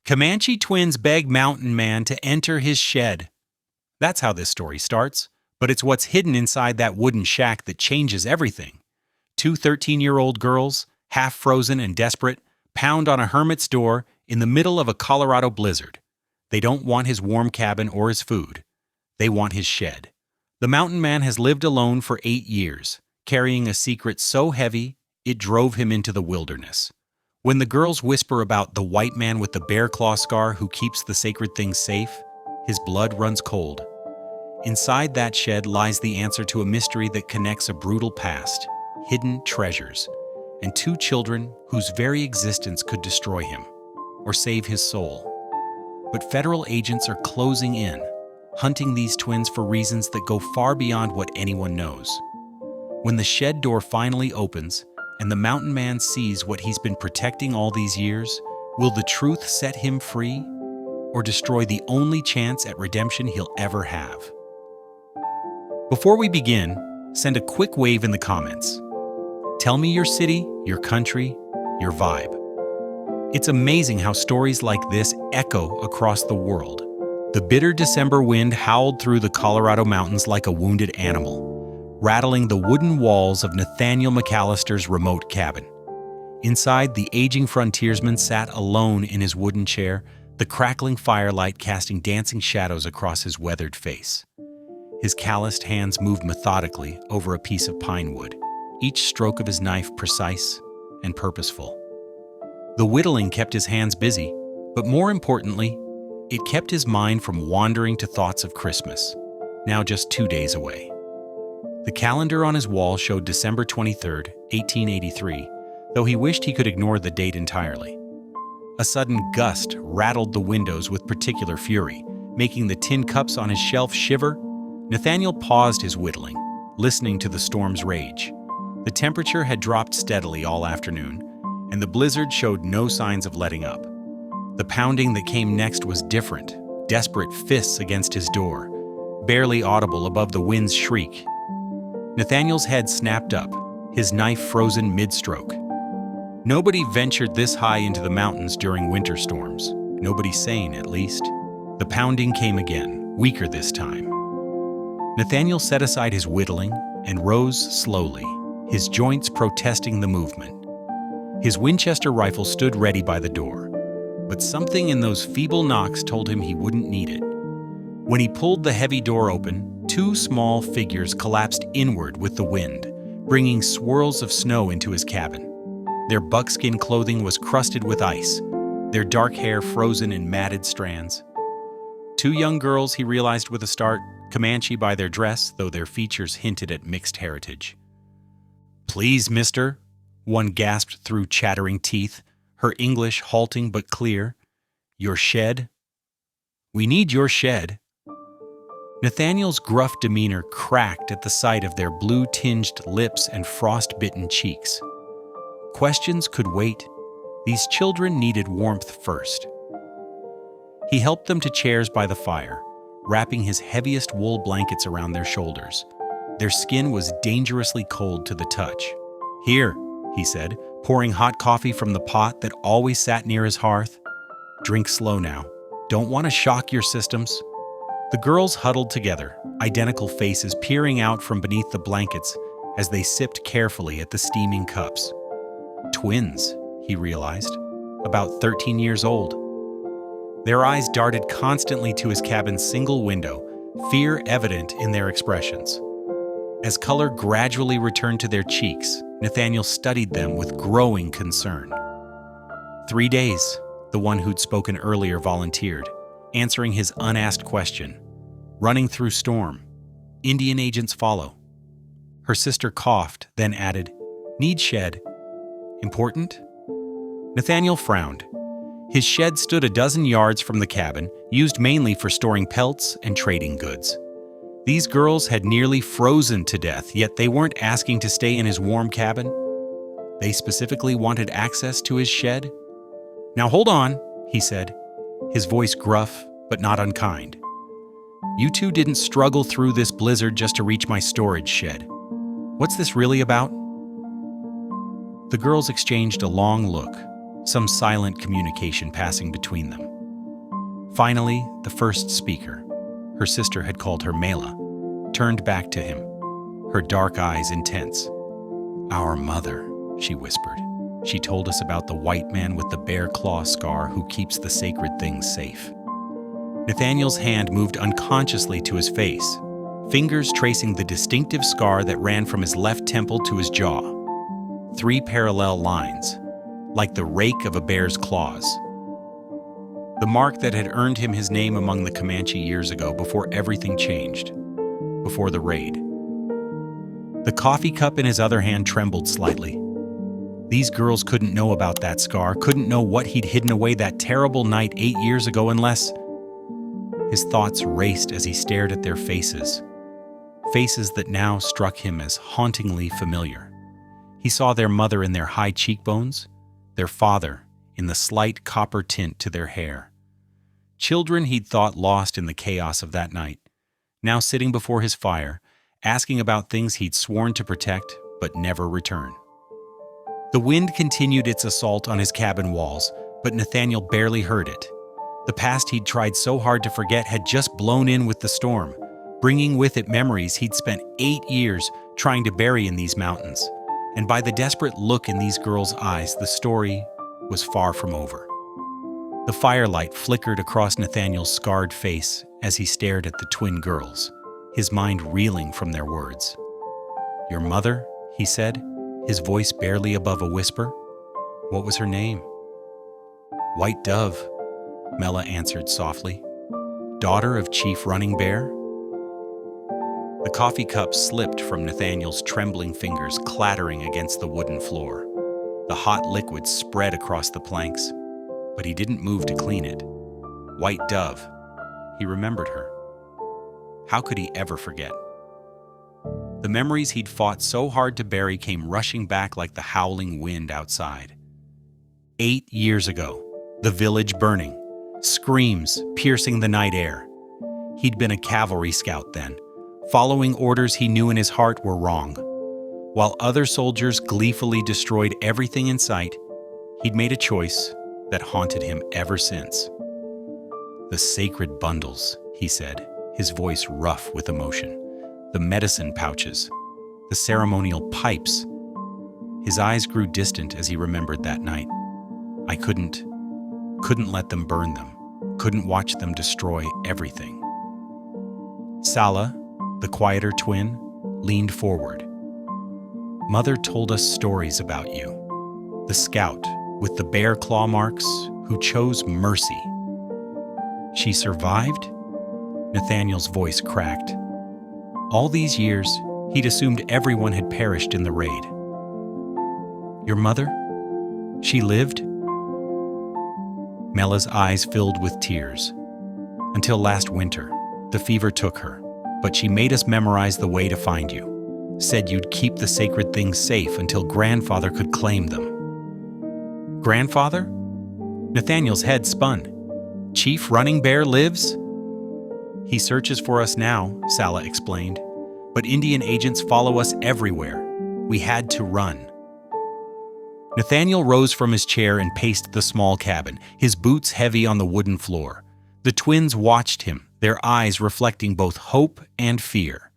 Comanche twins beg mountain man to enter his shed. That's how this story starts, but it's what's hidden inside that wooden shack that changes everything. Two 13-year-old girls, half frozen and desperate, pound on a hermit's door in the middle of a Colorado blizzard. They don't want his warm cabin or his food. They want his shed. The mountain man has lived alone for 8 years, carrying a secret so heavy it drove him into the wilderness. When the girls whisper about the white man with the bear claw scar who keeps the sacred things safe, his blood runs cold. Inside that shed lies the answer to a mystery that connects a brutal past, hidden treasures, and 2 children whose very existence could destroy him or save his soul. But federal agents are closing in, hunting these twins for reasons that go far beyond what anyone knows. When the shed door finally opens and the mountain man sees what he's been protecting all these years, will the truth set him free or destroy the only chance at redemption he'll ever have? Before we begin, send a quick wave in the comments. Tell me your city, your country, your vibe. It's amazing how stories like this echo across the world. The bitter December wind howled through the Colorado mountains like a wounded animal, rattling the wooden walls of Nathaniel McAllister's remote cabin. Inside, the aging frontiersman sat alone in his wooden chair, the crackling firelight casting dancing shadows across his weathered face. His calloused hands moved methodically over a piece of pine wood, each stroke of his knife precise and purposeful. The whittling kept his hands busy, but more importantly, it kept his mind from wandering to thoughts of Christmas, now just 2 days away. The calendar on his wall showed December 23rd, 1883, though he wished he could ignore the date entirely. A sudden gust rattled the windows with particular fury, making the tin cups on his shelf shiver. Nathaniel paused his whittling, listening to the storm's rage. The temperature had dropped steadily all afternoon, and the blizzard showed no signs of letting up. The pounding that came next was different, desperate fists against his door, barely audible above the wind's shriek. Nathaniel's head snapped up, his knife frozen mid-stroke. Nobody ventured this high into the mountains during winter storms. Nobody sane, at least. The pounding came again, weaker this time. Nathaniel set aside his whittling and rose slowly, his joints protesting the movement. His Winchester rifle stood ready by the door, but something in those feeble knocks told him he wouldn't need it. When he pulled the heavy door open, 2 small figures collapsed inward with the wind, bringing swirls of snow into his cabin. Their buckskin clothing was crusted with ice, their dark hair frozen in matted strands. 2 young girls, he realized with a start, Comanche by their dress, though their features hinted at mixed heritage. "Please, mister," one gasped through chattering teeth, her English halting but clear. "Your shed? We need your shed." Nathaniel's gruff demeanor cracked at the sight of their blue-tinged lips and frost-bitten cheeks. Questions could wait. These children needed warmth first. He helped them to chairs by the fire, wrapping his heaviest wool blankets around their shoulders. Their skin was dangerously cold to the touch. "Here," he said, pouring hot coffee from the pot that always sat near his hearth. "Drink slow now. Don't want to shock your systems." The girls huddled together, identical faces peering out from beneath the blankets as they sipped carefully at the steaming cups. Twins, he realized, about 13 years old. Their eyes darted constantly to his cabin's single window, fear evident in their expressions. As color gradually returned to their cheeks, Nathaniel studied them with growing concern. 3 days, the one who'd spoken earlier volunteered, answering his unasked question. "Running through storm. Indian agents follow." Her sister coughed, then added, "Need shed. Important?" Nathaniel frowned. His shed stood a dozen yards from the cabin, used mainly for storing pelts and trading goods. These girls had nearly frozen to death, yet they weren't asking to stay in his warm cabin. They specifically wanted access to his shed. "Now hold on," he said, his voice gruff but not unkind. "You two didn't struggle through this blizzard just to reach my storage shed. What's this really about?" The girls exchanged a long look, some silent communication passing between them. Finally, the first speaker, her sister had called her Mela, turned back to him, her dark eyes intense. "Our mother," she whispered. "She told us about the white man with the bear claw scar who keeps the sacred things safe." Nathaniel's hand moved unconsciously to his face, fingers tracing the distinctive scar that ran from his left temple to his jaw. 3 parallel lines, like the rake of a bear's claws. The mark that had earned him his name among the Comanche years ago before everything changed, before the raid. The coffee cup in his other hand trembled slightly. These girls couldn't know about that scar, couldn't know what he'd hidden away that terrible night 8 years ago unless... His thoughts raced as he stared at their faces, faces that now struck him as hauntingly familiar. He saw their mother in their high cheekbones, their father in the slight copper tint to their hair. Children he'd thought lost in the chaos of that night, now sitting before his fire, asking about things he'd sworn to protect but never return. The wind continued its assault on his cabin walls, but Nathaniel barely heard it. The past he'd tried so hard to forget had just blown in with the storm, bringing with it memories he'd spent 8 years trying to bury in these mountains. And by the desperate look in these girls' eyes, the story was far from over. The firelight flickered across Nathaniel's scarred face as he stared at the twin girls, his mind reeling from their words. "Your mother?" he said, his voice barely above a whisper. "What was her name?" "White Dove," Mela answered softly. "Daughter of Chief Running Bear?" The coffee cup slipped from Nathaniel's trembling fingers, clattering against the wooden floor. The hot liquid spread across the planks, but he didn't move to clean it. White Dove. He remembered her. How could he ever forget? The memories he'd fought so hard to bury came rushing back like the howling wind outside. 8 years ago, the village burning, screams piercing the night air. He'd been a cavalry scout then, following orders he knew in his heart were wrong. While other soldiers gleefully destroyed everything in sight, he'd made a choice that haunted him ever since. "The sacred bundles," he said, his voice rough with emotion. "The medicine pouches, the ceremonial pipes." His eyes grew distant as he remembered that night. I couldn't let them burn them, couldn't watch them destroy everything. Sala, the quieter twin, leaned forward. "Mother told us stories about you. The scout with the bear claw marks who chose mercy." "She survived?" Nathaniel's voice cracked. All these years, he'd assumed everyone had perished in the raid. "Your mother? She lived?" Mela's eyes filled with tears. "Until last winter, the fever took her, but she made us memorize the way to find you. Said you'd keep the sacred things safe until grandfather could claim them." "Grandfather?" Nathaniel's head spun. "Chief Running Bear lives?" "He searches for us now," Sala explained. "But Indian agents follow us everywhere. We had to run." Nathaniel rose from his chair and paced the small cabin, his boots heavy on the wooden floor. The twins watched him, their eyes reflecting both hope and fear.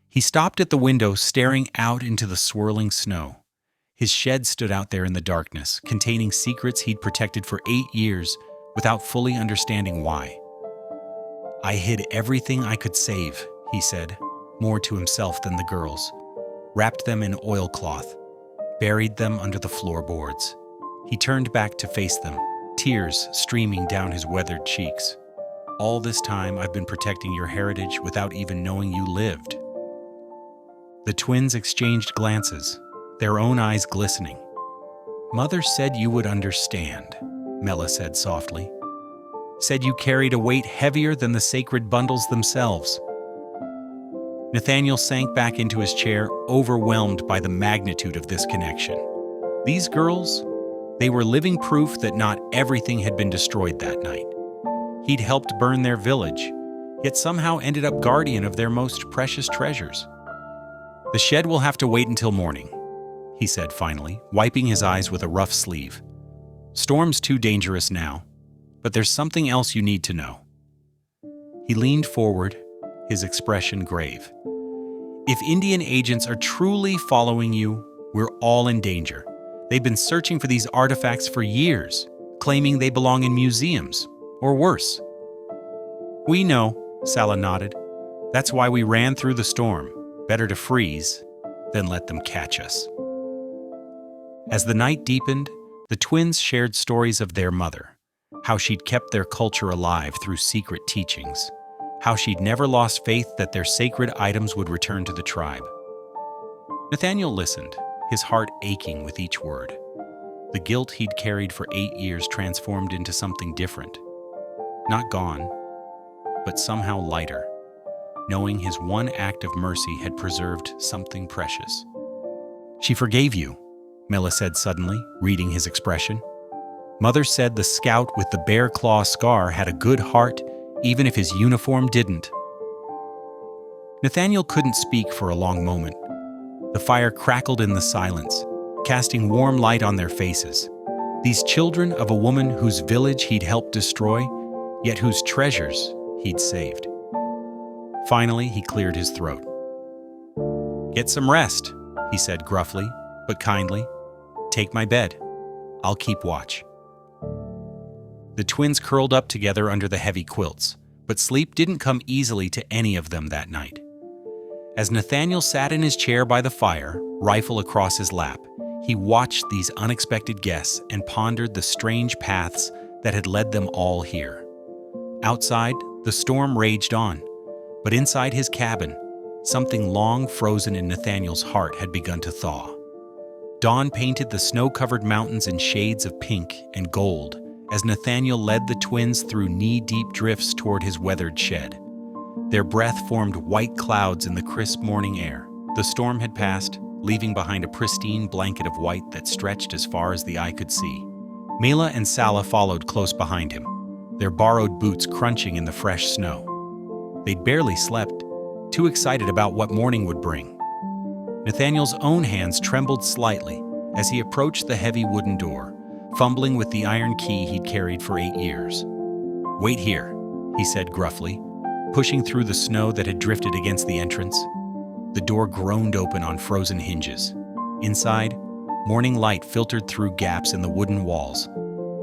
He stopped at the window, staring out into the swirling snow. His shed stood out there in the darkness, containing secrets he'd protected for 8 years without fully understanding why. "I hid everything I could save," he said, more to himself than the girls. "Wrapped them in oilcloth, buried them under the floorboards." He turned back to face them, tears streaming down his weathered cheeks. "All this time I've been protecting your heritage without even knowing you lived." The twins exchanged glances, their own eyes glistening. "Mother said you would understand," Mela said softly. "Said you carried a weight heavier than the sacred bundles themselves." Nathaniel sank back into his chair, overwhelmed by the magnitude of this connection. These girls, they were living proof that not everything had been destroyed that night. He'd helped burn their village, yet somehow ended up guardian of their most precious treasures. "The shed will have to wait until morning," he said finally, wiping his eyes with a rough sleeve. "Storm's too dangerous now, but there's something else you need to know." He leaned forward, his expression grave. If Indian agents are truly following you, we're all in danger. They've been searching for these artifacts for years, claiming they belong in museums, or worse. We know, Sala nodded. That's why we ran through the storm. Better to freeze than let them catch us. As the night deepened, the twins shared stories of their mother, how she'd kept their culture alive through secret teachings, how she'd never lost faith that their sacred items would return to the tribe. Nathaniel listened, his heart aching with each word. The guilt he'd carried for 8 years transformed into something different. Not gone, but somehow lighter, knowing his one act of mercy had preserved something precious. She forgave you, Mila said suddenly, reading his expression. Mother said the scout with the bear claw scar had a good heart, even if his uniform didn't. Nathaniel couldn't speak for a long moment. The fire crackled in the silence, casting warm light on their faces. These children of a woman whose village he'd helped destroy, yet whose treasures he'd saved. Finally, he cleared his throat. "Get some rest," he said gruffly, but kindly. "Take my bed. I'll keep watch." The twins curled up together under the heavy quilts, but sleep didn't come easily to any of them that night. As Nathaniel sat in his chair by the fire, rifle across his lap, he watched these unexpected guests and pondered the strange paths that had led them all here. Outside, the storm raged on, but inside his cabin, something long frozen in Nathaniel's heart had begun to thaw. Dawn painted the snow-covered mountains in shades of pink and gold as Nathaniel led the twins through knee-deep drifts toward his weathered shed. Their breath formed white clouds in the crisp morning air. The storm had passed, leaving behind a pristine blanket of white that stretched as far as the eye could see. Mila and Sala followed close behind him, their borrowed boots crunching in the fresh snow. They'd barely slept, too excited about what morning would bring. Nathaniel's own hands trembled slightly as he approached the heavy wooden door, fumbling with the iron key he'd carried for 8 years. "Wait here," he said gruffly, pushing through the snow that had drifted against the entrance. The door groaned open on frozen hinges. Inside, morning light filtered through gaps in the wooden walls,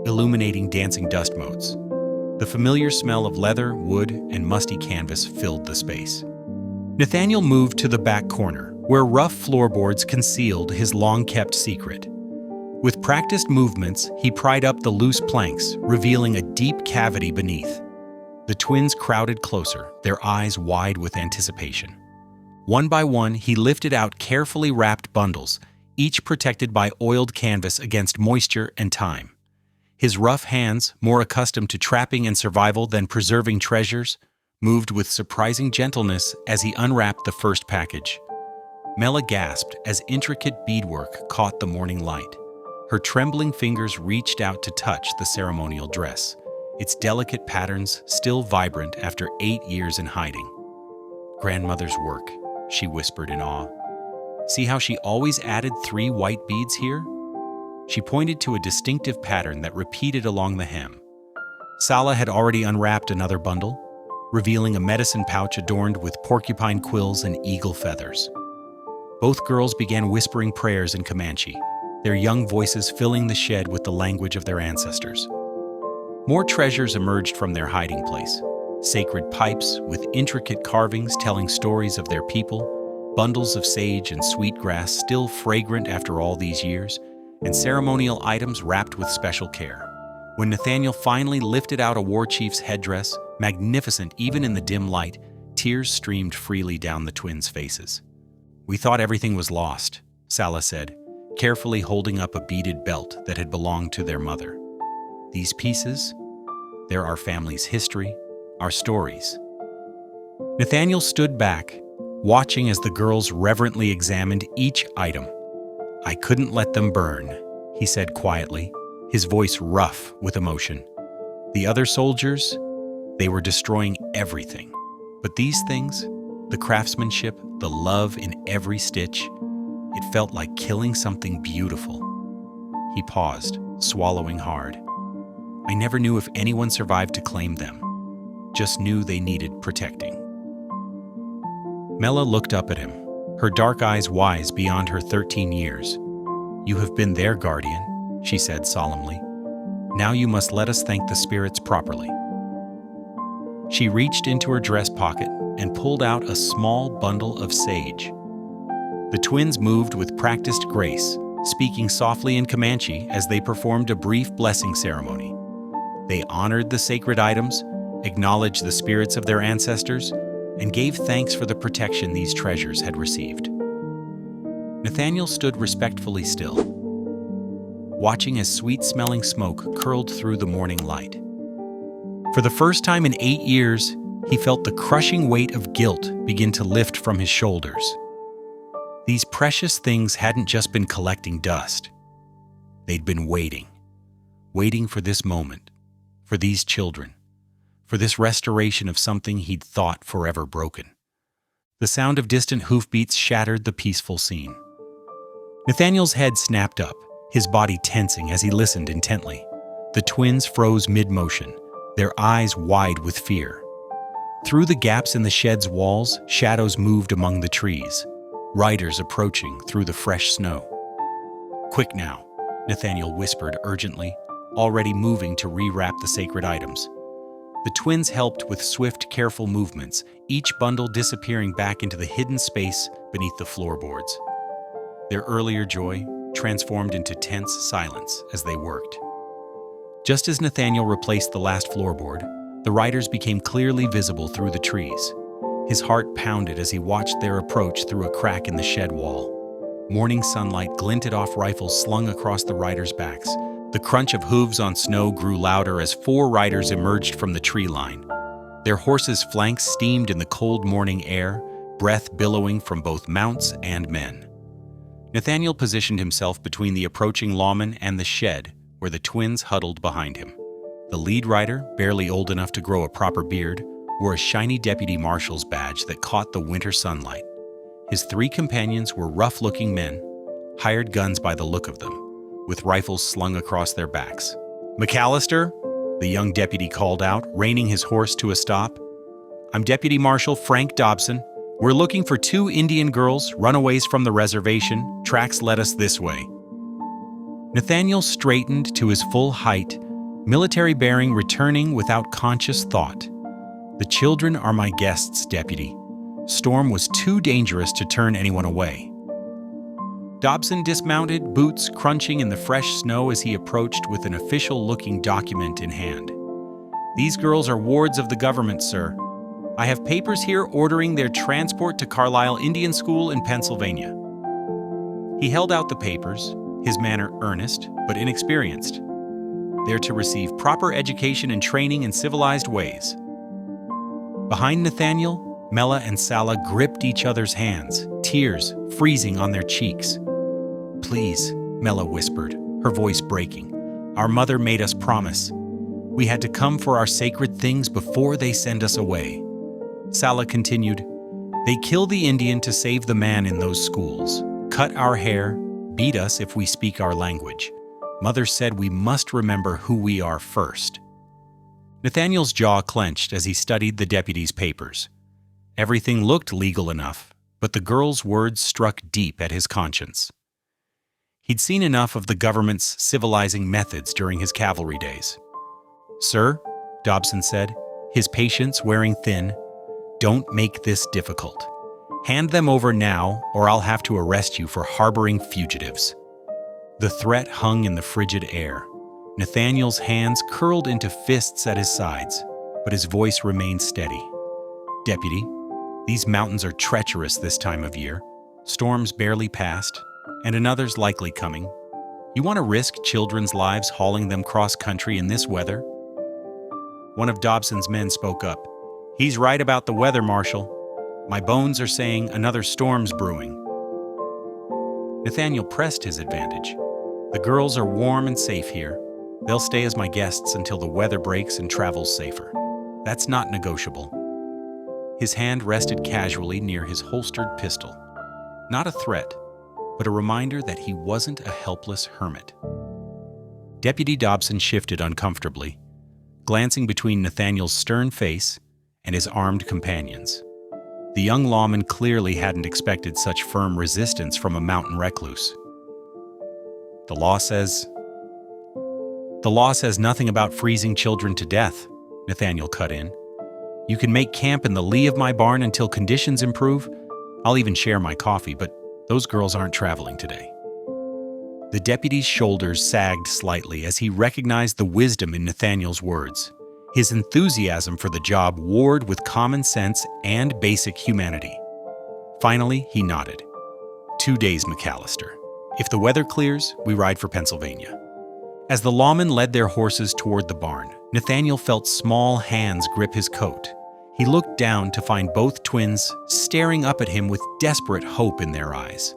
illuminating dancing dust motes. The familiar smell of leather, wood, and musty canvas filled the space. Nathaniel moved to the back corner, where rough floorboards concealed his long-kept secret. With practiced movements, he pried up the loose planks, revealing a deep cavity beneath. The twins crowded closer, their eyes wide with anticipation. One by one, he lifted out carefully wrapped bundles, each protected by oiled canvas against moisture and time. His rough hands, more accustomed to trapping and survival than preserving treasures, moved with surprising gentleness as he unwrapped the first package. Mela gasped as intricate beadwork caught the morning light. Her trembling fingers reached out to touch the ceremonial dress, its delicate patterns still vibrant after 8 years in hiding. "Grandmother's work," she whispered in awe. "See how she always added 3 white beads here?" She pointed to a distinctive pattern that repeated along the hem. Sala had already unwrapped another bundle, revealing a medicine pouch adorned with porcupine quills and eagle feathers. Both girls began whispering prayers in Comanche, their young voices filling the shed with the language of their ancestors. More treasures emerged from their hiding place. Sacred pipes with intricate carvings telling stories of their people, bundles of sage and sweetgrass still fragrant after all these years, and ceremonial items wrapped with special care. When Nathaniel finally lifted out a war chief's headdress, magnificent even in the dim light, tears streamed freely down the twins' faces. "We thought everything was lost," Sala said, carefully holding up a beaded belt that had belonged to their mother. "These pieces, they're our family's history, our stories." Nathaniel stood back, watching as the girls reverently examined each item. "I couldn't let them burn," he said quietly, his voice rough with emotion. "The other soldiers, they were destroying everything. But these things, the craftsmanship, the love in every stitch, it felt like killing something beautiful." He paused, swallowing hard. "I never knew if anyone survived to claim them." just knew they needed protecting. Mela looked up at him, her dark eyes wise beyond her 13 years. "You have been their guardian," she said solemnly. "Now you must let us thank the spirits properly." She reached into her dress pocket and pulled out a small bundle of sage. The twins moved with practiced grace, speaking softly in Comanche as they performed a brief blessing ceremony. They honored the sacred items, acknowledged the spirits of their ancestors, and gave thanks for the protection these treasures had received. Nathaniel stood respectfully still, watching as sweet-smelling smoke curled through the morning light. For the first time in 8 years, he felt the crushing weight of guilt begin to lift from his shoulders. These precious things hadn't just been collecting dust. They'd been waiting for this moment, for these children, for this restoration of something he'd thought forever broken. The sound of distant hoofbeats shattered the peaceful scene. Nathaniel's head snapped up, his body tensing as he listened intently. The twins froze mid-motion, their eyes wide with fear. Through the gaps in the shed's walls, shadows moved among the trees, riders approaching through the fresh snow. "Quick now," Nathaniel whispered urgently, already moving to rewrap the sacred items. The twins helped with swift, careful movements, each bundle disappearing back into the hidden space beneath the floorboards. Their earlier joy transformed into tense silence as they worked. Just as Nathaniel replaced the last floorboard, the riders became clearly visible through the trees. His heart pounded as he watched their approach through a crack in the shed wall. Morning sunlight glinted off rifles slung across the riders' backs. The crunch of hooves on snow grew louder as 4 riders emerged from the tree line. Their horses' flanks steamed in the cold morning air, breath billowing from both mounts and men. Nathaniel positioned himself between the approaching lawmen and the shed, where the twins huddled behind him. The lead rider, barely old enough to grow a proper beard, wore a shiny deputy marshal's badge that caught the winter sunlight. His 3 companions were rough-looking men, hired guns by the look of them, with rifles slung across their backs. "McAllister," the young deputy called out, reining his horse to a stop. "I'm Deputy Marshal Frank Dobson. We're looking for 2 Indian girls, runaways from the reservation. Tracks led us this way." Nathaniel straightened to his full height, military bearing returning without conscious thought. "The children are my guests, Deputy. Storm was too dangerous to turn anyone away." Dobson dismounted, boots crunching in the fresh snow as he approached with an official-looking document in hand. "These girls are wards of the government, sir. I have papers here ordering their transport to Carlisle Indian School in Pennsylvania." He held out the papers, his manner earnest but inexperienced. "They're to receive proper education and training in civilized ways." Behind Nathaniel, Mela and Sala gripped each other's hands, tears freezing on their cheeks. "Please," Mela whispered, her voice breaking. "Our mother made us promise. We had to come for our sacred things before they send us away." Sala continued, "They kill the Indian to save the man in those schools, cut our hair, beat us if we speak our language. Mother said we must remember who we are first." Nathaniel's jaw clenched as he studied the deputy's papers. Everything looked legal enough, but the girl's words struck deep at his conscience. He'd seen enough of the government's civilizing methods during his cavalry days. "Sir," Dobson said, his patience wearing thin, "don't make this difficult. Hand them over now, or I'll have to arrest you for harboring fugitives." The threat hung in the frigid air. Nathaniel's hands curled into fists at his sides, but his voice remained steady. "Deputy, these mountains are treacherous this time of year. Storms barely passed, and another's likely coming. You want to risk children's lives hauling them cross-country in this weather?" One of Dobson's men spoke up. "He's right about the weather, Marshal. My bones are saying another storm's brewing." Nathaniel pressed his advantage. "The girls are warm and safe here. They'll stay as my guests until the weather breaks and travel's safer. That's not negotiable." His hand rested casually near his holstered pistol. Not a threat, but a reminder that he wasn't a helpless hermit. Deputy Dobson shifted uncomfortably. glancing between Nathaniel's stern face and his armed companions. The young lawman clearly hadn't expected such firm resistance from a mountain recluse. The law says nothing about freezing children to death, Nathaniel cut in. You can make camp in the lee of my barn until conditions improve. I'll even share my coffee, but those girls aren't traveling today. The deputy's shoulders sagged slightly as he recognized the wisdom in Nathaniel's words. His enthusiasm for the job warred with common sense and basic humanity. Finally, he nodded. 2 days, McAllister. If the weather clears, we ride for Pennsylvania. As the lawmen led their horses toward the barn, Nathaniel felt small hands grip his coat. He looked down to find both twins staring up at him with desperate hope in their eyes.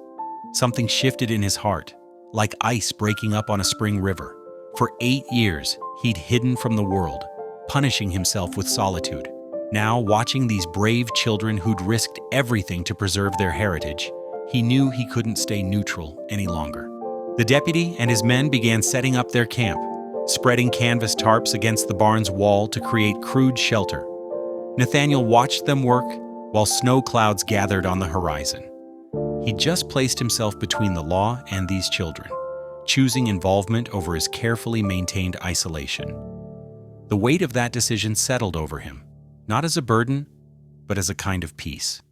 Something shifted in his heart, like ice breaking up on a spring river. For 8 years, he'd hidden from the world, punishing himself with solitude. Now, watching these brave children who'd risked everything to preserve their heritage, he knew he couldn't stay neutral any longer. The deputy and his men began setting up their camp, spreading canvas tarps against the barn's wall to create crude shelter. Nathaniel watched them work while snow clouds gathered on the horizon. He just placed himself between the law and these children, choosing involvement over his carefully maintained isolation. The weight of that decision settled over him, not as a burden, but as a kind of peace.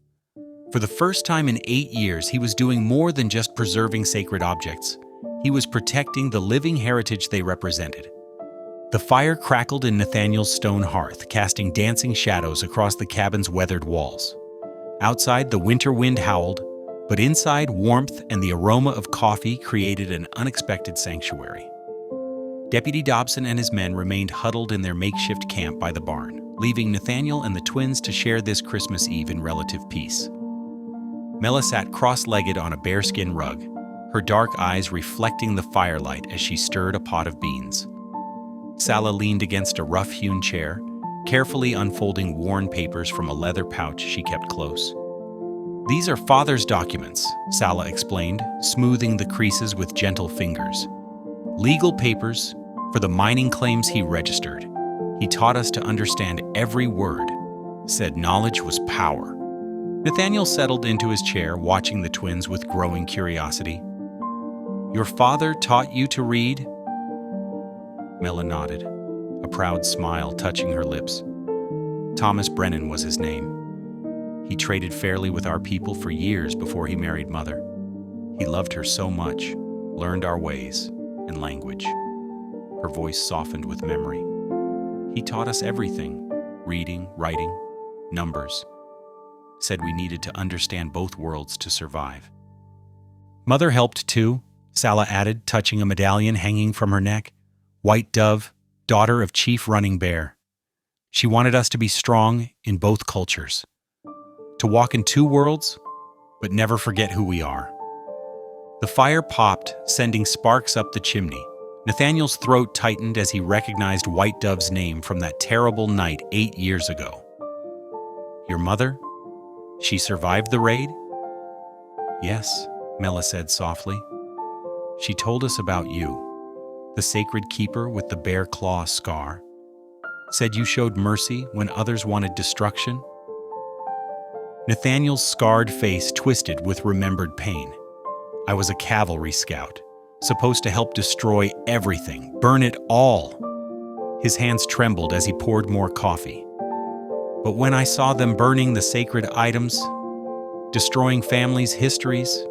For the first time in 8 years, he was doing more than just preserving sacred objects. He was protecting the living heritage they represented. The fire crackled in Nathaniel's stone hearth, casting dancing shadows across the cabin's weathered walls. Outside, the winter wind howled, but inside, warmth and the aroma of coffee created an unexpected sanctuary. Deputy Dobson and his men remained huddled in their makeshift camp by the barn, leaving Nathaniel and the twins to share this Christmas Eve in relative peace. Mela sat cross-legged on a bearskin rug, her dark eyes reflecting the firelight as she stirred a pot of beans. Sala leaned against a rough-hewn chair, carefully unfolding worn papers from a leather pouch she kept close. These are Father's documents, Sala explained, smoothing the creases with gentle fingers. Legal papers for the mining claims he registered. He taught us to understand every word, said knowledge was power. Nathaniel settled into his chair, watching the twins with growing curiosity. Your father taught you to read? Mela nodded, a proud smile touching her lips. Thomas Brennan was his name. He traded fairly with our people for years before he married Mother. He loved her so much, learned our ways and language. Her voice softened with memory. He taught us everything, reading, writing, numbers. Said we needed to understand both worlds to survive. Mother helped too, Sala added, touching a medallion hanging from her neck. White Dove, daughter of Chief Running Bear. She wanted us to be strong in both cultures. To walk in two worlds, but never forget who we are. The fire popped, sending sparks up the chimney. Nathaniel's throat tightened as he recognized White Dove's name from that terrible night 8 years ago. Your mother? She survived the raid? Yes, Mela said softly. She told us about you, the sacred keeper with the bear claw scar. Said you showed mercy when others wanted destruction. Nathaniel's scarred face twisted with remembered pain. I was a cavalry scout, supposed to help destroy everything, burn it all. His hands trembled as he poured more coffee. But when I saw them burning the sacred items, destroying families' histories,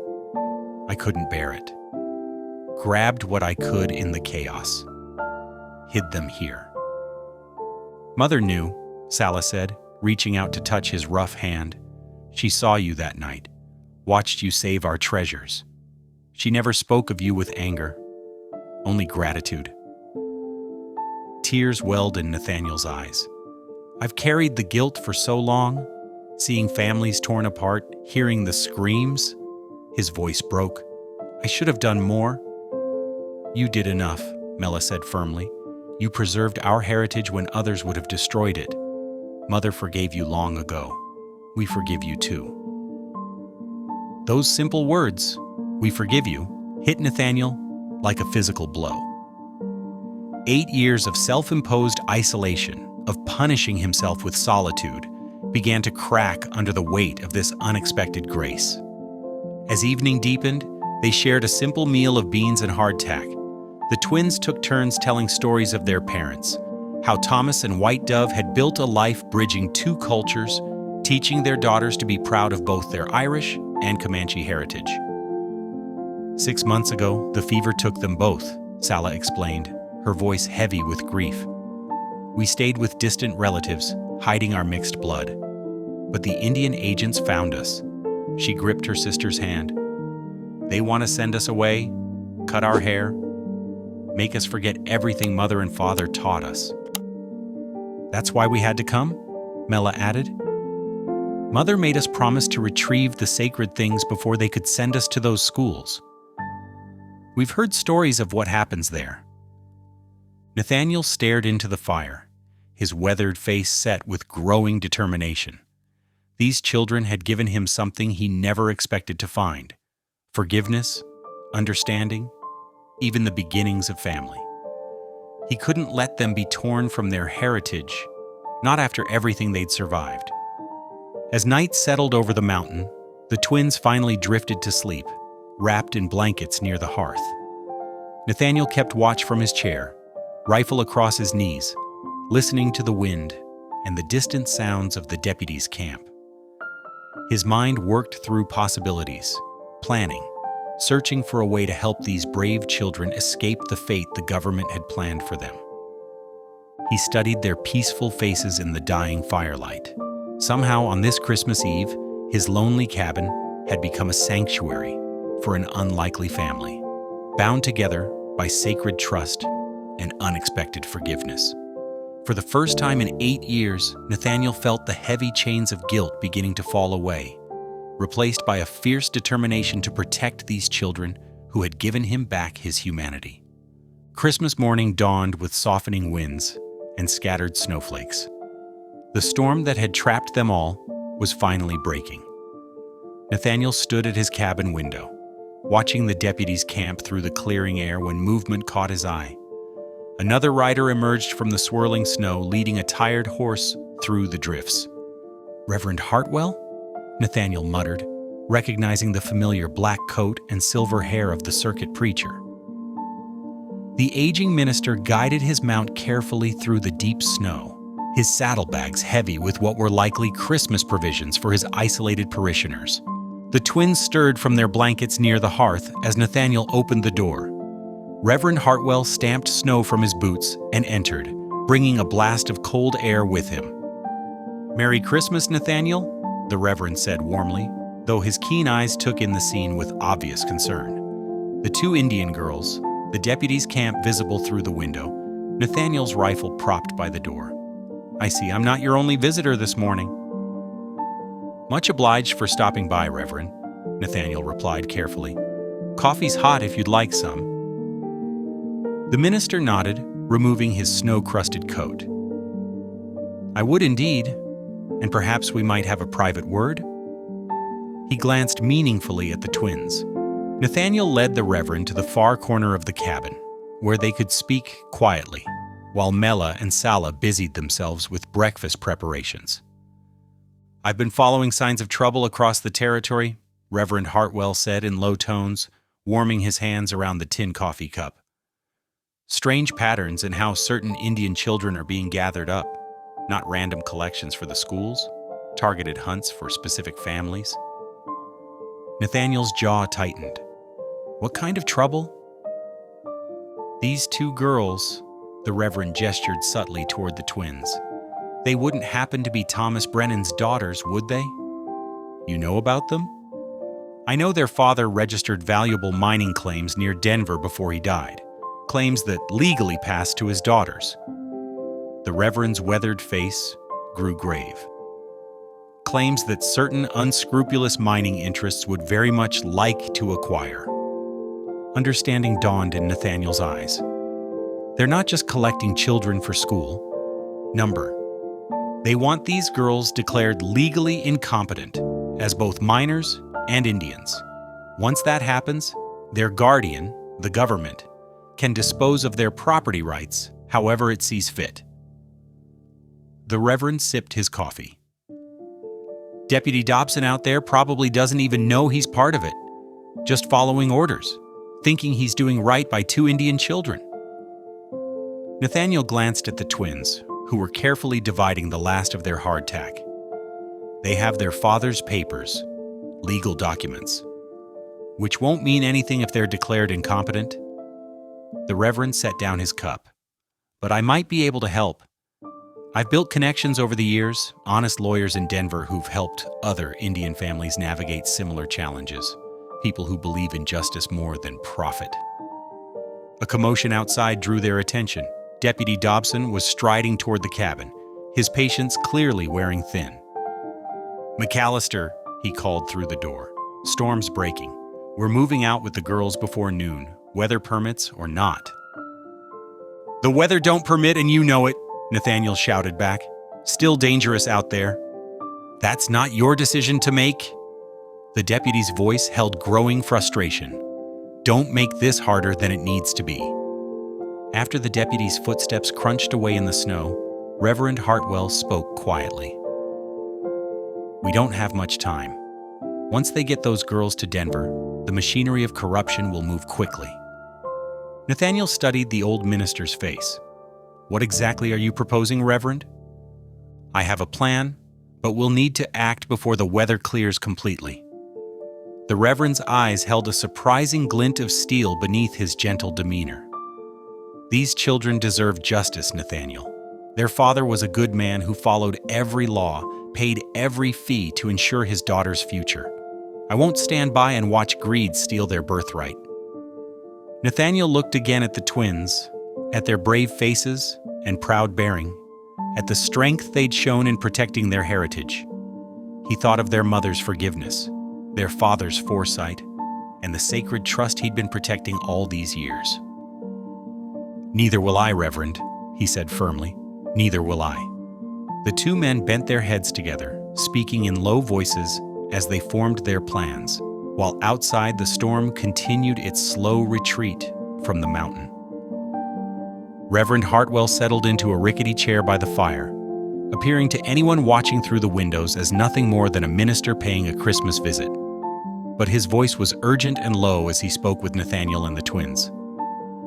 I couldn't bear it. Grabbed what I could in the chaos. Hid them here. Mother knew, Sala said, reaching out to touch his rough hand. She saw you that night, watched you save our treasures. She never spoke of you with anger, only gratitude. Tears welled in Nathaniel's eyes. I've carried the guilt for so long, seeing families torn apart, hearing the screams. His voice broke. I should have done more. You did enough, Mela said firmly. You preserved our heritage when others would have destroyed it. Mother forgave you long ago. We forgive you too. Those simple words, we forgive you, hit Nathaniel like a physical blow. 8 years of self-imposed isolation, of punishing himself with solitude, began to crack under the weight of this unexpected grace. As evening deepened, they shared a simple meal of beans and hardtack. The twins took turns telling stories of their parents, how Thomas and White Dove had built a life bridging two cultures, teaching their daughters to be proud of both their Irish and Comanche heritage. 6 months ago, the fever took them both, Sala explained, her voice heavy with grief. We stayed with distant relatives, hiding our mixed blood. But the Indian agents found us. She gripped her sister's hand. They want to send us away, cut our hair, make us forget everything Mother and Father taught us. That's why we had to come, Mela added. Mother made us promise to retrieve the sacred things before they could send us to those schools. We've heard stories of what happens there. Nathaniel stared into the fire, his weathered face set with growing determination. These children had given him something he never expected to find: forgiveness, understanding, even the beginnings of family. He couldn't let them be torn from their heritage, not after everything they'd survived. As night settled over the mountain, the twins finally drifted to sleep, wrapped in blankets near the hearth. Nathaniel kept watch from his chair, rifle across his knees, listening to the wind and the distant sounds of the deputies' camp. His mind worked through possibilities, planning, searching for a way to help these brave children escape the fate the government had planned for them. He studied their peaceful faces in the dying firelight. Somehow, on this Christmas Eve, his lonely cabin had become a sanctuary for an unlikely family, bound together by sacred trust and unexpected forgiveness. For the first time in 8 years, Nathaniel felt the heavy chains of guilt beginning to fall away, replaced by a fierce determination to protect these children who had given him back his humanity. Christmas morning dawned with softening winds and scattered snowflakes. The storm that had trapped them all was finally breaking. Nathaniel stood at his cabin window, watching the deputies camp through the clearing air when movement caught his eye. Another rider emerged from the swirling snow, leading a tired horse through the drifts. "Reverend Hartwell?" Nathaniel muttered, recognizing the familiar black coat and silver hair of the circuit preacher. The aging minister guided his mount carefully through the deep snow, his saddlebags heavy with what were likely Christmas provisions for his isolated parishioners. The twins stirred from their blankets near the hearth as Nathaniel opened the door. Reverend Hartwell stamped snow from his boots and entered, bringing a blast of cold air with him. "Merry Christmas, Nathaniel," the Reverend said warmly, though his keen eyes took in the scene with obvious concern. The two Indian girls, the deputy's camp visible through the window, Nathaniel's rifle propped by the door. "I see I'm not your only visitor this morning." "Much obliged for stopping by, Reverend," Nathaniel replied carefully. "Coffee's hot if you'd like some." The minister nodded, removing his snow-crusted coat. "I would indeed, and perhaps we might have a private word?" He glanced meaningfully at the twins. Nathaniel led the Reverend to the far corner of the cabin, where they could speak quietly, while Mela and Sala busied themselves with breakfast preparations. "I've been following signs of trouble across the territory," Reverend Hartwell said in low tones, warming his hands around the tin coffee cup. "Strange patterns in how certain Indian children are being gathered up, not random collections for the schools, targeted hunts for specific families." Nathaniel's jaw tightened. "What kind of trouble?" "These two girls," the Reverend gestured subtly toward the twins. "They wouldn't happen to be Thomas Brennan's daughters, would they? You know about them?" "I know their father registered valuable mining claims near Denver before he died, claims that legally passed to his daughters." The Reverend's weathered face grew grave. "Claims that certain unscrupulous mining interests would very much like to acquire." Understanding dawned in Nathaniel's eyes. They're not just collecting children for school. Number. They want these girls declared legally incompetent as both minors and Indians. Once that happens, their guardian, the government, can dispose of their property rights however it sees fit. The Reverend sipped his coffee. Deputy Dobson out there probably doesn't even know he's part of it, just following orders, thinking he's doing right by 2 Indian children. Nathaniel glanced at the twins, who were carefully dividing the last of their hardtack. They have their father's papers, legal documents, which won't mean anything if they're declared incompetent. The Reverend set down his cup. But I might be able to help. I've built connections over the years, honest lawyers in Denver who've helped other Indian families navigate similar challenges, people who believe in justice more than profit. A commotion outside drew their attention. Deputy Dobson was striding toward the cabin, his patience clearly wearing thin. "McAllister," he called through the door. "Storm's breaking. We're moving out with the girls before noon, weather permits or not." "The weather don't permit and you know it," Nathaniel shouted back. "Still dangerous out there." "That's not your decision to make." The deputy's voice held growing frustration. "Don't make this harder than it needs to be." After the deputy's footsteps crunched away in the snow, Reverend Hartwell spoke quietly. "We don't have much time. Once they get those girls to Denver, the machinery of corruption will move quickly." Nathaniel studied the old minister's face. "What exactly are you proposing, Reverend?" "I have a plan, but we'll need to act before the weather clears completely." The Reverend's eyes held a surprising glint of steel beneath his gentle demeanor. "These children deserve justice, Nathaniel. Their father was a good man who followed every law, paid every fee to ensure his daughter's future. I won't stand by and watch greed steal their birthright." Nathaniel looked again at the twins, at their brave faces and proud bearing, at the strength they'd shown in protecting their heritage. He thought of their mother's forgiveness, their father's foresight, and the sacred trust he'd been protecting all these years. "Neither will I, Reverend," he said firmly. "Neither will I." The 2 men bent their heads together, speaking in low voices as they formed their plans, while outside the storm continued its slow retreat from the mountain. Reverend Hartwell settled into a rickety chair by the fire, appearing to anyone watching through the windows as nothing more than a minister paying a Christmas visit. But his voice was urgent and low as he spoke with Nathaniel and the twins.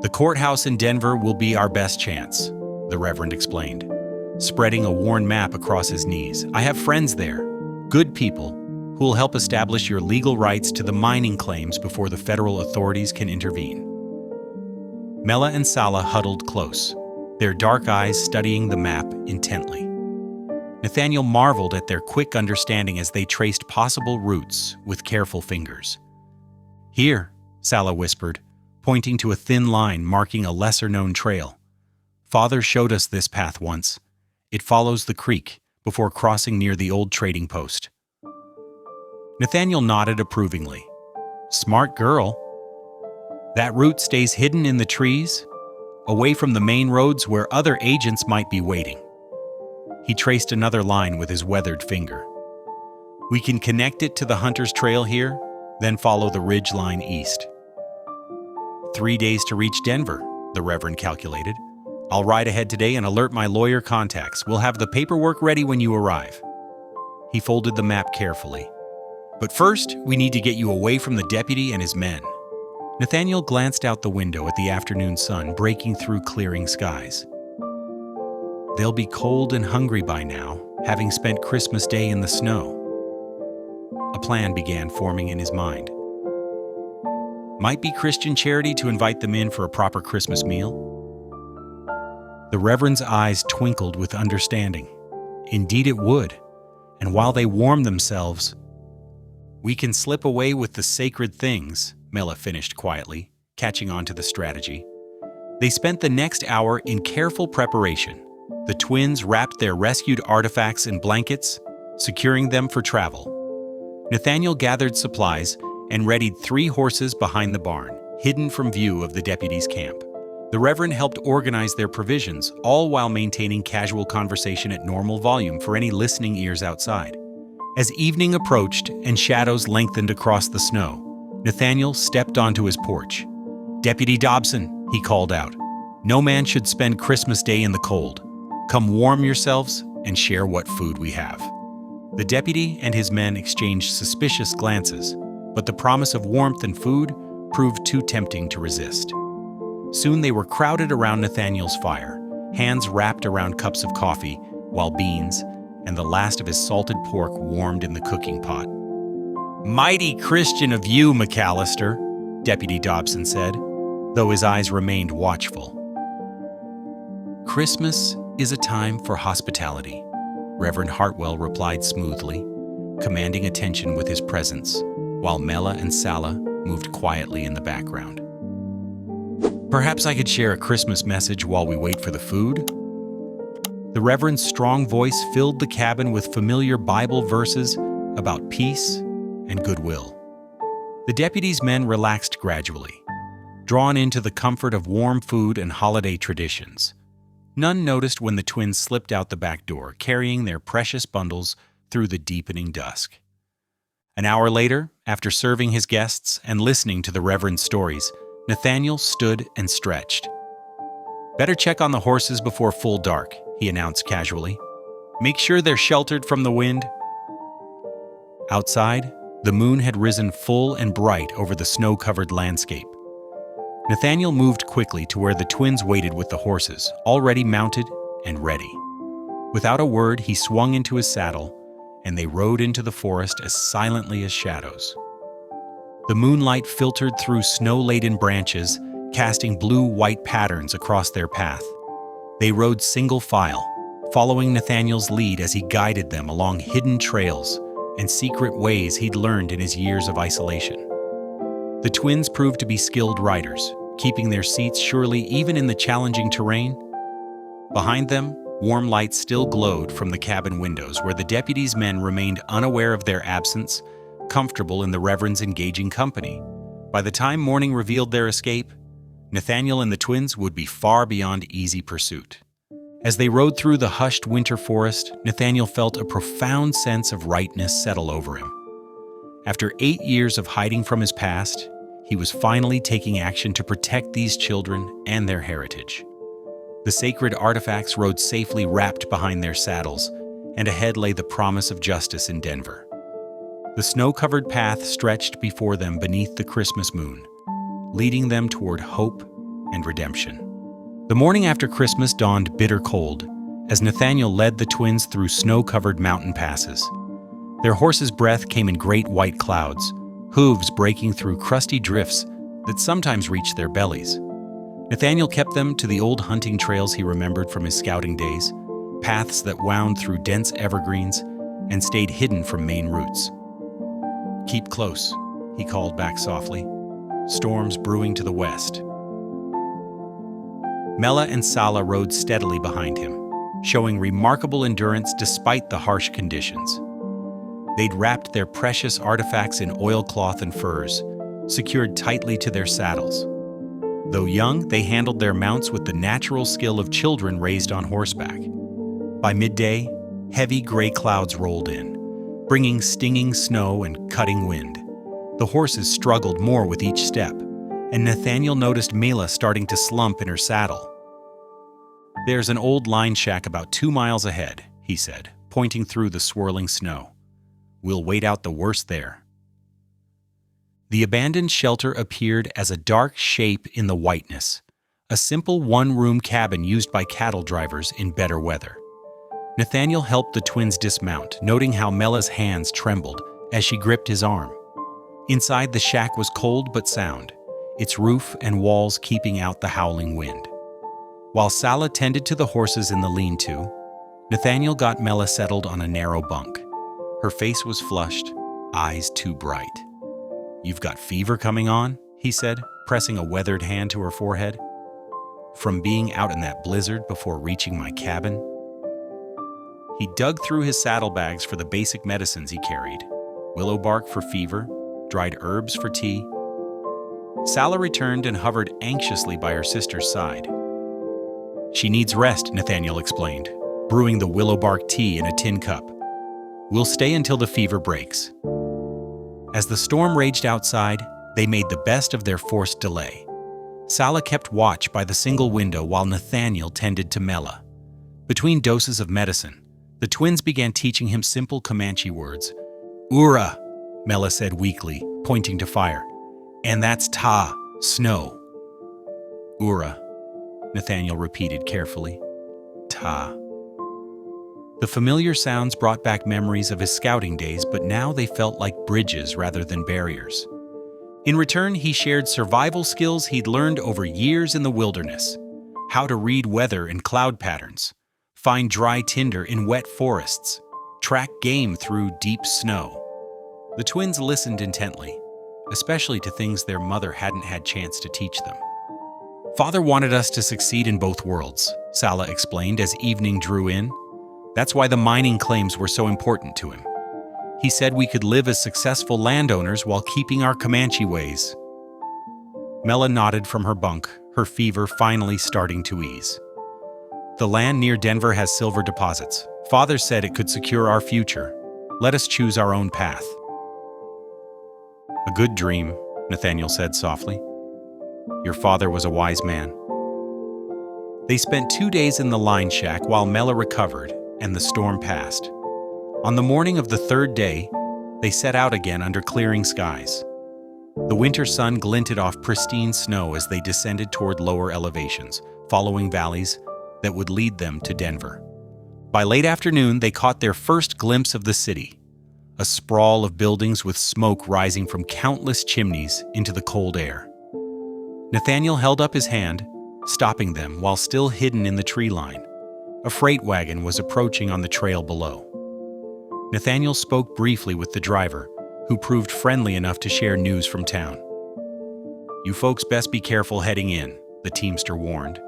"The courthouse in Denver will be our best chance," the Reverend explained, spreading a worn map across his knees. "I have friends there, good people, who will help establish your legal rights to the mining claims before the federal authorities can intervene." Mela and Sala huddled close, their dark eyes studying the map intently. Nathaniel marveled at their quick understanding as they traced possible routes with careful fingers. "Here," Sala whispered, pointing to a thin line marking a lesser-known trail. "Father showed us this path once. It follows the creek before crossing near the old trading post." Nathaniel nodded approvingly. "Smart girl. That route stays hidden in the trees, away from the main roads where other agents might be waiting." He traced another line with his weathered finger. "We can connect it to the Hunter's Trail here, then follow the ridge line east." 3 days to reach Denver, the Reverend calculated. "I'll ride ahead today and alert my lawyer contacts. We'll have the paperwork ready when you arrive." He folded the map carefully. "But first, we need to get you away from the deputy and his men." Nathaniel glanced out the window at the afternoon sun breaking through clearing skies. "They'll be cold and hungry by now, having spent Christmas Day in the snow." A plan began forming in his mind. Might be Christian charity to invite them in for a proper Christmas meal? The Reverend's eyes twinkled with understanding. Indeed it would, and while they warmed themselves, "We can slip away with the sacred things," Mela finished quietly, catching on to the strategy. They spent the next hour in careful preparation. The twins wrapped their rescued artifacts in blankets, securing them for travel. Nathaniel gathered supplies and readied 3 horses behind the barn, hidden from view of the deputy's camp. The Reverend helped organize their provisions, all while maintaining casual conversation at normal volume for any listening ears outside. As evening approached and shadows lengthened across the snow, Nathaniel stepped onto his porch. "Deputy Dobson," he called out. No man should spend Christmas Day in the cold. Come warm yourselves and share what food we have." The deputy and his men exchanged suspicious glances, but the promise of warmth and food proved too tempting to resist. Soon they were crowded around Nathaniel's fire, hands wrapped around cups of coffee, while beans and the last of his salted pork warmed in the cooking pot. "Mighty Christian of you, McAllister," Deputy Dobson said, though his eyes remained watchful. "Christmas is a time for hospitality," Reverend Hartwell replied smoothly, commanding attention with his presence, while Mela and Sala moved quietly in the background. "Perhaps I could share a Christmas message while we wait for the food?" The Reverend's strong voice filled the cabin with familiar Bible verses about peace and goodwill. The deputy's men relaxed gradually, drawn into the comfort of warm food and holiday traditions. None noticed when the twins slipped out the back door, carrying their precious bundles through the deepening dusk. An hour later, after serving his guests and listening to the Reverend's stories, Nathaniel stood and stretched. "Better check on the horses before full dark," he announced casually. "Make sure they're sheltered from the wind." Outside, the moon had risen full and bright over the snow-covered landscape. Nathaniel moved quickly to where the twins waited with the horses, already mounted and ready. Without a word, he swung into his saddle, and they rode into the forest as silently as shadows. The moonlight filtered through snow-laden branches, casting blue-white patterns across their path. They rode single file, following Nathaniel's lead as he guided them along hidden trails and secret ways he'd learned in his years of isolation. The twins proved to be skilled riders, keeping their seats surely even in the challenging terrain. Behind them, warm lights still glowed from the cabin windows where the deputy's men remained unaware of their absence, comfortable in the Reverend's engaging company. By the time morning revealed their escape, Nathaniel and the twins would be far beyond easy pursuit. As they rode through the hushed winter forest, Nathaniel felt a profound sense of rightness settle over him. After 8 years of hiding from his past, he was finally taking action to protect these children and their heritage. The sacred artifacts rode safely wrapped behind their saddles, and ahead lay the promise of justice in Denver. The snow-covered path stretched before them beneath the Christmas moon, leading them toward hope and redemption. The morning after Christmas dawned bitter cold, as Nathaniel led the twins through snow-covered mountain passes. Their horses' breath came in great white clouds, hooves breaking through crusty drifts that sometimes reached their bellies. Nathaniel kept them to the old hunting trails he remembered from his scouting days, paths that wound through dense evergreens and stayed hidden from main routes. "Keep close," he called back softly. "Storms brewing to the west." Mela and Sala rode steadily behind him, showing remarkable endurance despite the harsh conditions. They'd wrapped their precious artifacts in oilcloth and furs, secured tightly to their saddles. Though young, they handled their mounts with the natural skill of children raised on horseback. By midday, heavy gray clouds rolled in, bringing stinging snow and cutting wind. The horses struggled more with each step, and Nathaniel noticed Mela starting to slump in her saddle. "There's an old line shack about 2 miles ahead," he said, pointing through the swirling snow. "We'll wait out the worst there." The abandoned shelter appeared as a dark shape in the whiteness, a simple one-room cabin used by cattle drivers in better weather. Nathaniel helped the twins dismount, noting how Mela's hands trembled as she gripped his arm. Inside, the shack was cold but sound, its roof and walls keeping out the howling wind. While Sala tended to the horses in the lean-to, Nathaniel got Mela settled on a narrow bunk. Her face was flushed, eyes too bright. "You've got fever coming on?" he said, pressing a weathered hand to her forehead. "From being out in that blizzard before reaching my cabin?" He dug through his saddlebags for the basic medicines he carried: willow bark for fever, dried herbs for tea. Sala returned and hovered anxiously by her sister's side. "She needs rest," Nathaniel explained, brewing the willow bark tea in a tin cup. "We'll stay until the fever breaks." As the storm raged outside, they made the best of their forced delay. Sala kept watch by the single window while Nathaniel tended to Mela. Between doses of medicine, the twins began teaching him simple Comanche words. Ura, Mela said weakly, pointing to fire. And that's ta, snow. Ura, Nathaniel repeated carefully. Ta. The familiar sounds brought back memories of his scouting days, but now they felt like bridges rather than barriers. In return, he shared survival skills he'd learned over years in the wilderness. How to read weather and cloud patterns, find dry tinder in wet forests, track game through deep snow. The twins listened intently, especially to things their mother hadn't had chance to teach them. Father wanted us to succeed in both worlds, Sala explained as evening drew in. That's why the mining claims were so important to him. He said we could live as successful landowners while keeping our Comanche ways. Mela nodded from her bunk, her fever finally starting to ease. The land near Denver has silver deposits. Father said it could secure our future. Let us choose our own path. A good dream, Nathaniel said softly. Your father was a wise man. They spent 2 days in the line shack while Mela recovered and the storm passed. On the morning of the third day, they set out again under clearing skies. The winter sun glinted off pristine snow as they descended toward lower elevations, following valleys that would lead them to Denver. By late afternoon, they caught their first glimpse of the city, a sprawl of buildings with smoke rising from countless chimneys into the cold air. Nathaniel held up his hand, stopping them while still hidden in the tree line. A freight wagon was approaching on the trail below. Nathaniel spoke briefly with the driver, who proved friendly enough to share news from town. You folks best be careful heading in, the teamster warned.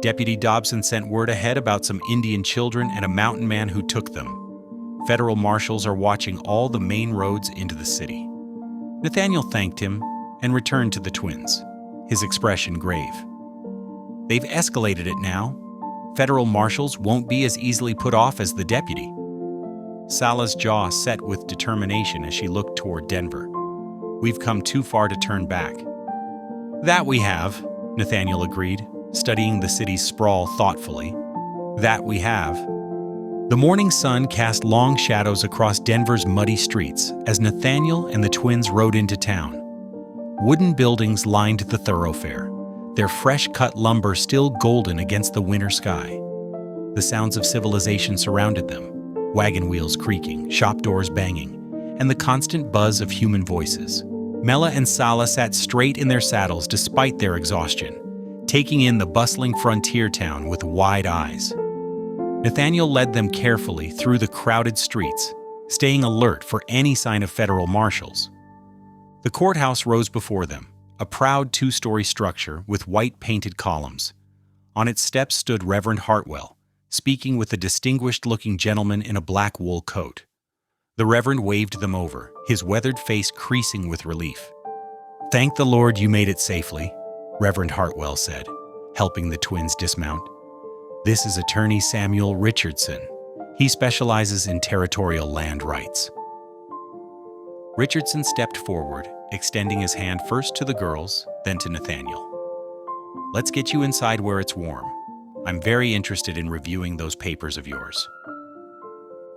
Deputy Dobson sent word ahead about some Indian children and a mountain man who took them. Federal marshals are watching all the main roads into the city. Nathaniel thanked him and returned to the twins, his expression grave. They've escalated it now. Federal marshals won't be as easily put off as the deputy. Sala's jaw set with determination as she looked toward Denver. We've come too far to turn back. That we have, Nathaniel agreed, studying the city's sprawl thoughtfully. That we have. The morning sun cast long shadows across Denver's muddy streets as Nathaniel and the twins rode into town. Wooden buildings lined the thoroughfare, their fresh-cut lumber still golden against the winter sky. The sounds of civilization surrounded them. Wagon wheels creaking, shop doors banging, and the constant buzz of human voices. Mela and Sala sat straight in their saddles despite their exhaustion, taking in the bustling frontier town with wide eyes. Nathaniel led them carefully through the crowded streets, staying alert for any sign of federal marshals. The courthouse rose before them, a proud two-story structure with white painted columns. On its steps stood Reverend Hartwell, speaking with a distinguished-looking gentleman in a black wool coat. The Reverend waved them over, his weathered face creasing with relief. Thank the Lord you made it safely, Reverend Hartwell said, helping the twins dismount. This is Attorney Samuel Richardson. He specializes in territorial land rights. Richardson stepped forward, extending his hand first to the girls, then to Nathaniel. Let's get you inside where it's warm. I'm very interested in reviewing those papers of yours.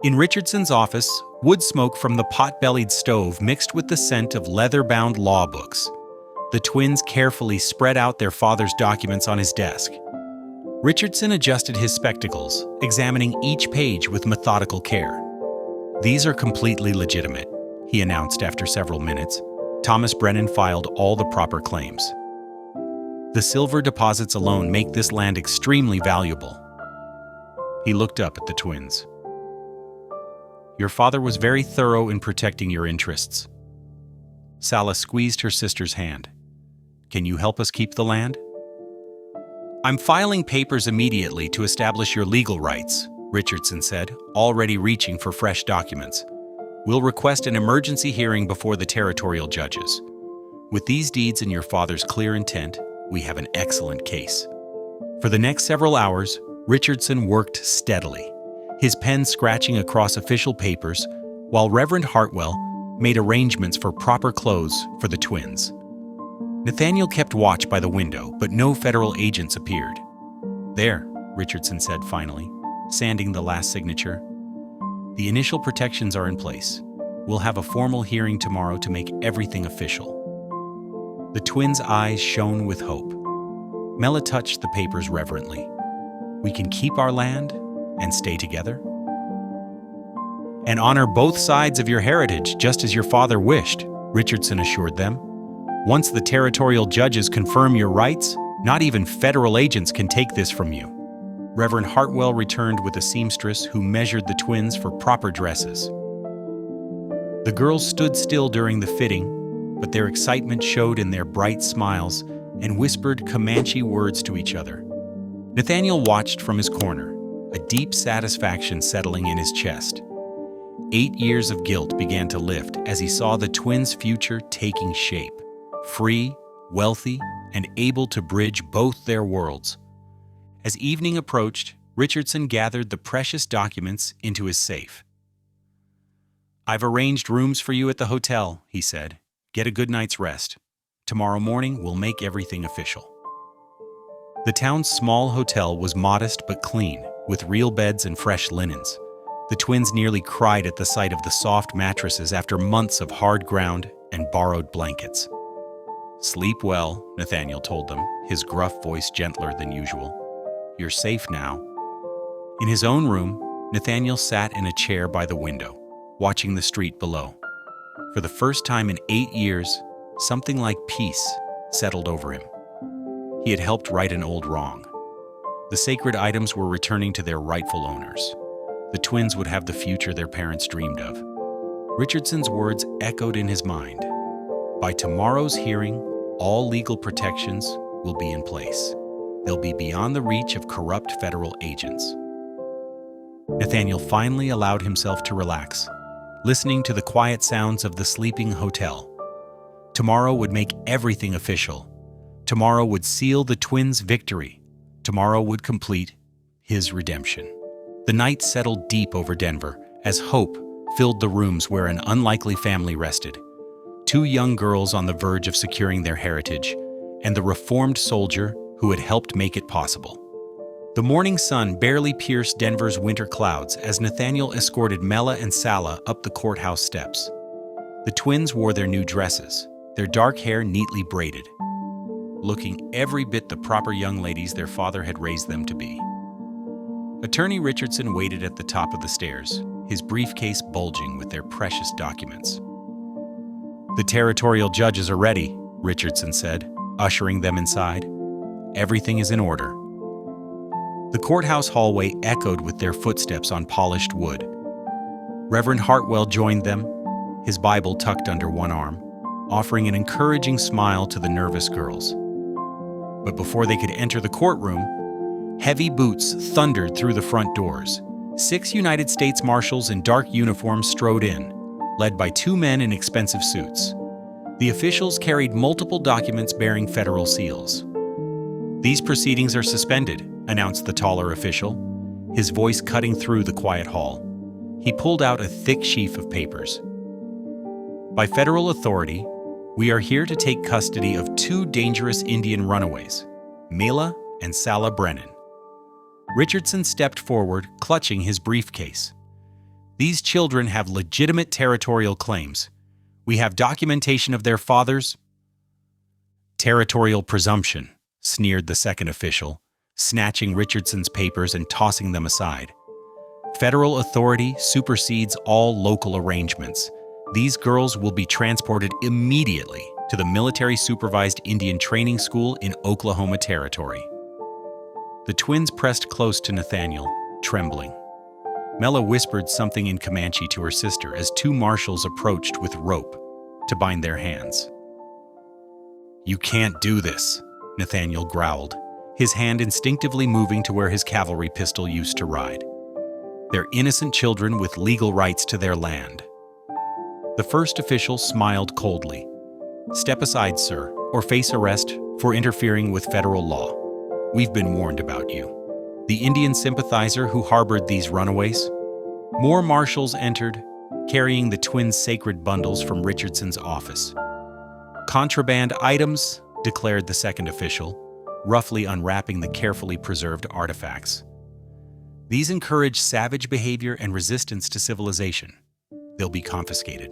In Richardson's office, wood smoke from the pot-bellied stove mixed with the scent of leather-bound law books. The twins carefully spread out their father's documents on his desk. Richardson adjusted his spectacles, examining each page with methodical care. These are completely legitimate, he announced after several minutes. Thomas Brennan filed all the proper claims. The silver deposits alone make this land extremely valuable. He looked up at the twins. Your father was very thorough in protecting your interests. Sala squeezed her sister's hand. Can you help us keep the land? I'm filing papers immediately to establish your legal rights, Richardson said, already reaching for fresh documents. We'll request an emergency hearing before the territorial judges. With these deeds and your father's clear intent, we have an excellent case. For the next several hours, Richardson worked steadily, his pen scratching across official papers, while Reverend Hartwell made arrangements for proper clothes for the twins. Nathaniel kept watch by the window, but no federal agents appeared. "There," Richardson said finally, sanding the last signature. "The initial protections are in place. We'll have a formal hearing tomorrow to make everything official." The twins' eyes shone with hope. Mela touched the papers reverently. "We can keep our land and stay together?" "And honor both sides of your heritage, just as your father wished," Richardson assured them. "Once the territorial judges confirm your rights, not even federal agents can take this from you." Reverend Hartwell returned with a seamstress who measured the twins for proper dresses. The girls stood still during the fitting, but their excitement showed in their bright smiles and whispered Comanche words to each other. Nathaniel watched from his corner, a deep satisfaction settling in his chest. 8 years of guilt began to lift as he saw the twins' future taking shape, free, wealthy, and able to bridge both their worlds. As evening approached, Richardson gathered the precious documents into his safe. "I've arranged rooms for you at the hotel," he said. "Get a good night's rest. Tomorrow morning, we'll make everything official." The town's small hotel was modest but clean, with real beds and fresh linens. The twins nearly cried at the sight of the soft mattresses after months of hard ground and borrowed blankets. "Sleep well," Nathaniel told them, his gruff voice gentler than usual. "You're safe now." In his own room, Nathaniel sat in a chair by the window, watching the street below. For the first time in 8 years, something like peace settled over him. He had helped right an old wrong. The sacred items were returning to their rightful owners. The twins would have the future their parents dreamed of. Richardson's words echoed in his mind. By tomorrow's hearing, all legal protections will be in place. They'll be beyond the reach of corrupt federal agents. Nathaniel finally allowed himself to relax, listening to the quiet sounds of the sleeping hotel. Tomorrow would make everything official. Tomorrow would seal the twins' victory. Tomorrow would complete his redemption. The night settled deep over Denver as hope filled the rooms where an unlikely family rested. 2 young girls on the verge of securing their heritage, and the reformed soldier who had helped make it possible. The morning sun barely pierced Denver's winter clouds as Nathaniel escorted Mela and Sala up the courthouse steps. The twins wore their new dresses, their dark hair neatly braided, looking every bit the proper young ladies their father had raised them to be. Attorney Richardson waited at the top of the stairs, his briefcase bulging with their precious documents. "The territorial judges are ready," Richardson said, ushering them inside. "Everything is in order." The courthouse hallway echoed with their footsteps on polished wood. Reverend Hartwell joined them, his Bible tucked under one arm, offering an encouraging smile to the nervous girls. But before they could enter the courtroom, heavy boots thundered through the front doors. 6 United States Marshals in dark uniforms strode in, led by 2 men in expensive suits. The officials carried multiple documents bearing federal seals. "These proceedings are suspended," announced the taller official, his voice cutting through the quiet hall. He pulled out a thick sheaf of papers. "By federal authority, we are here to take custody of 2 dangerous Indian runaways, Mela and Sala Brennan." Richardson stepped forward, clutching his briefcase. "These children have legitimate territorial claims. We have documentation of their fathers." "Territorial presumption," sneered the second official, snatching Richardson's papers and tossing them aside. "Federal authority supersedes all local arrangements. These girls will be transported immediately to the military-supervised Indian training school in Oklahoma Territory." The twins pressed close to Nathaniel, trembling. Mela whispered something in Comanche to her sister as 2 marshals approached with rope to bind their hands. "You can't do this," Nathaniel growled, his hand instinctively moving to where his cavalry pistol used to ride. "They're innocent children with legal rights to their land." The first official smiled coldly. "Step aside, sir, or face arrest for interfering with federal law. We've been warned about you." The Indian sympathizer who harbored these runaways? More marshals entered, carrying the twins' sacred bundles from Richardson's office. "Contraband items, declared the second official, roughly unwrapping the carefully preserved artifacts. These encourage savage behavior and resistance to civilization. They'll be confiscated.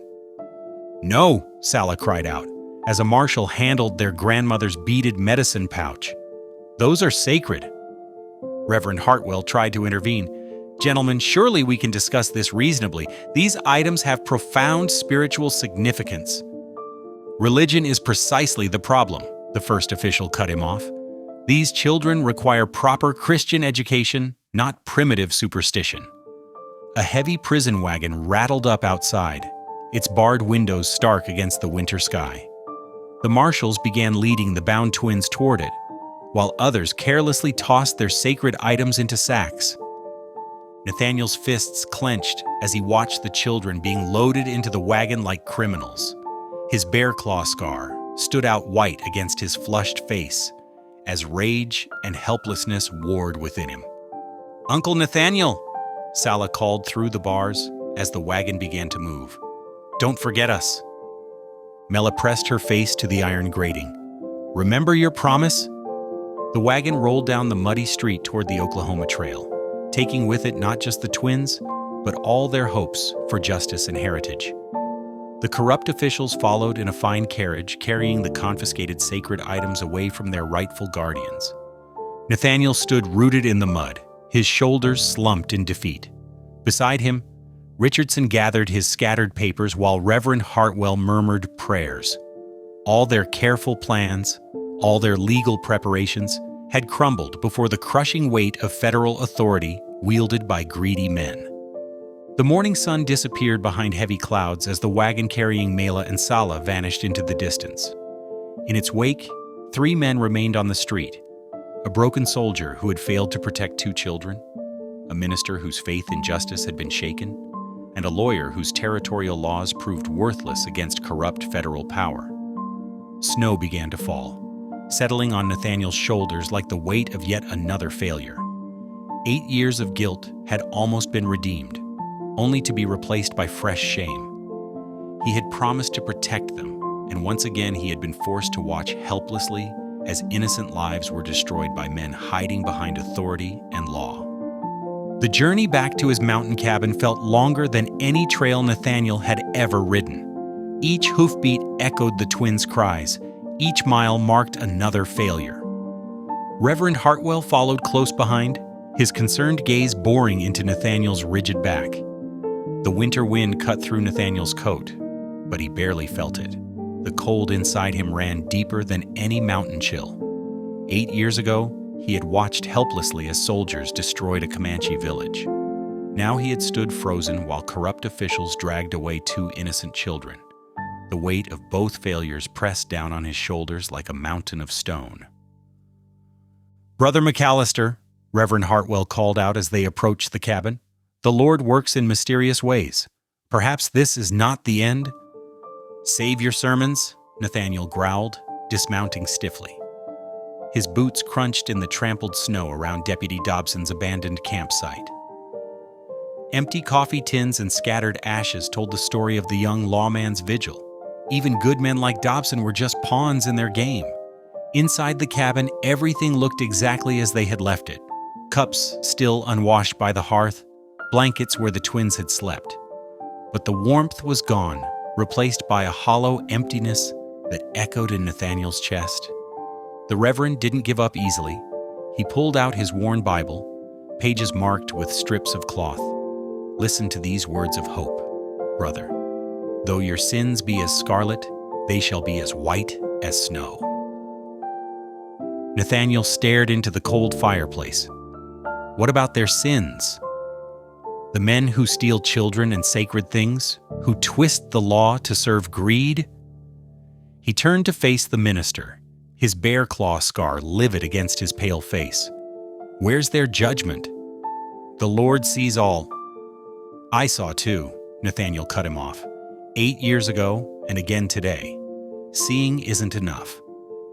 No, Sala cried out, as a marshal handled their grandmother's beaded medicine pouch. Those are sacred. Reverend Hartwell tried to intervene. Gentlemen, surely we can discuss this reasonably. These items have profound spiritual significance. Religion is precisely the problem, the first official cut him off. These children require proper Christian education, not primitive superstition. A heavy prison wagon rattled up outside, its barred windows stark against the winter sky. The marshals began leading the bound twins toward it, while others carelessly tossed their sacred items into sacks. Nathaniel's fists clenched as he watched the children being loaded into the wagon like criminals. His bear claw scar stood out white against his flushed face as rage and helplessness warred within him. "Uncle Nathaniel," Sala called through the bars as the wagon began to move. "Don't forget us." Mela pressed her face to the iron grating. "Remember your promise?" The wagon rolled down the muddy street toward the Oklahoma Trail, taking with it not just the twins, but all their hopes for justice and heritage. The corrupt officials followed in a fine carriage, carrying the confiscated sacred items away from their rightful guardians. Nathaniel stood rooted in the mud, his shoulders slumped in defeat. Beside him, Richardson gathered his scattered papers while Reverend Hartwell murmured prayers. All their careful plans, all their legal preparations, had crumbled before the crushing weight of federal authority wielded by greedy men. The morning sun disappeared behind heavy clouds as the wagon carrying Mela and Sala vanished into the distance. In its wake, 3 men remained on the street: a broken soldier who had failed to protect 2 children, a minister whose faith in justice had been shaken, and a lawyer whose territorial laws proved worthless against corrupt federal power. Snow began to fall, settling on Nathaniel's shoulders like the weight of yet another failure. 8 years of guilt had almost been redeemed, only to be replaced by fresh shame. He had promised to protect them, and once again he had been forced to watch helplessly as innocent lives were destroyed by men hiding behind authority and law. The journey back to his mountain cabin felt longer than any trail Nathaniel had ever ridden. Each hoofbeat echoed the twins' cries. Each mile marked another failure. Reverend Hartwell followed close behind, his concerned gaze boring into Nathaniel's rigid back. The winter wind cut through Nathaniel's coat, but he barely felt it. The cold inside him ran deeper than any mountain chill. 8 years ago, he had watched helplessly as soldiers destroyed a Comanche village. Now he had stood frozen while corrupt officials dragged away 2 innocent children. The weight of both failures pressed down on his shoulders like a mountain of stone. "Brother McAllister," Reverend Hartwell called out as they approached the cabin, "the Lord works in mysterious ways. Perhaps this is not the end?" "Save your sermons," Nathaniel growled, dismounting stiffly. His boots crunched in the trampled snow around Deputy Dobson's abandoned campsite. Empty coffee tins and scattered ashes told the story of the young lawman's vigil. Even good men like Dobson were just pawns in their game. Inside the cabin, everything looked exactly as they had left it. Cups still unwashed by the hearth, blankets where the twins had slept. But the warmth was gone, replaced by a hollow emptiness that echoed in Nathaniel's chest. The Reverend didn't give up easily. He pulled out his worn Bible, pages marked with strips of cloth. "Listen to these words of hope, brother. Though your sins be as scarlet, they shall be as white as snow." Nathaniel stared into the cold fireplace. What about their sins? The men who steal children and sacred things, who twist the law to serve greed? He turned to face the minister, his bear claw scar livid against his pale face. "Where's their judgment?" "The Lord sees all." "I saw too," Nathaniel cut him off. 8 years ago and again today. Seeing isn't enough.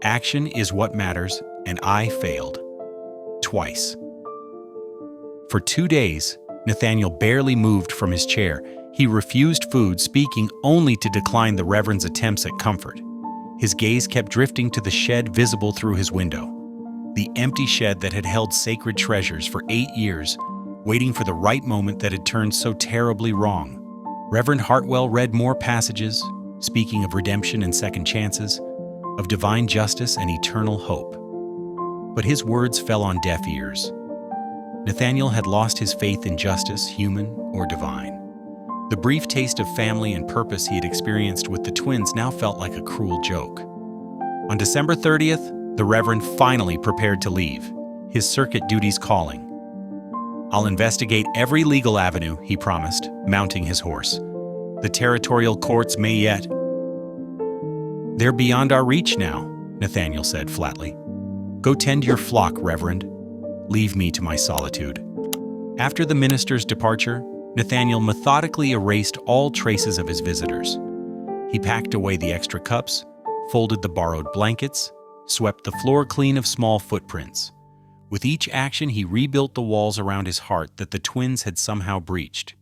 Action is what matters, and I failed. Twice. For 2 days, Nathaniel barely moved from his chair. He refused food, speaking only to decline the Reverend's attempts at comfort. His gaze kept drifting to the shed visible through his window. The empty shed that had held sacred treasures for 8 years, waiting for the right moment that had turned so terribly wrong. Reverend Hartwell read more passages, speaking of redemption and second chances, of divine justice and eternal hope. But his words fell on deaf ears. Nathaniel had lost his faith in justice, human or divine. The brief taste of family and purpose he had experienced with the twins now felt like a cruel joke. On December 30th, the Reverend finally prepared to leave, his circuit duties calling. "I'll investigate every legal avenue," he promised, mounting his horse. "The territorial courts may yet—" "They're beyond our reach now," Nathaniel said flatly. "Go tend your flock, Reverend. Leave me to my solitude." After the minister's departure, Nathaniel methodically erased all traces of his visitors. He packed away the extra cups, folded the borrowed blankets, swept the floor clean of small footprints. With each action, he rebuilt the walls around his heart that the twins had somehow breached.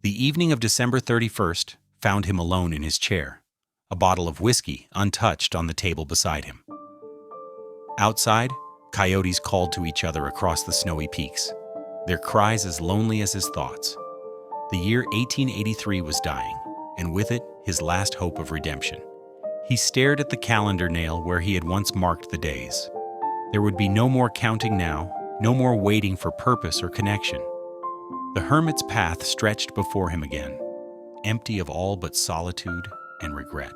The evening of December 31st found him alone in his chair, a bottle of whiskey untouched on the table beside him. Outside, coyotes called to each other across the snowy peaks, their cries as lonely as his thoughts. The year 1883 was dying, and with it, his last hope of redemption. He stared at the calendar nail where he had once marked the days. There would be no more counting now, no more waiting for purpose or connection. The hermit's path stretched before him again, empty of all but solitude and regret.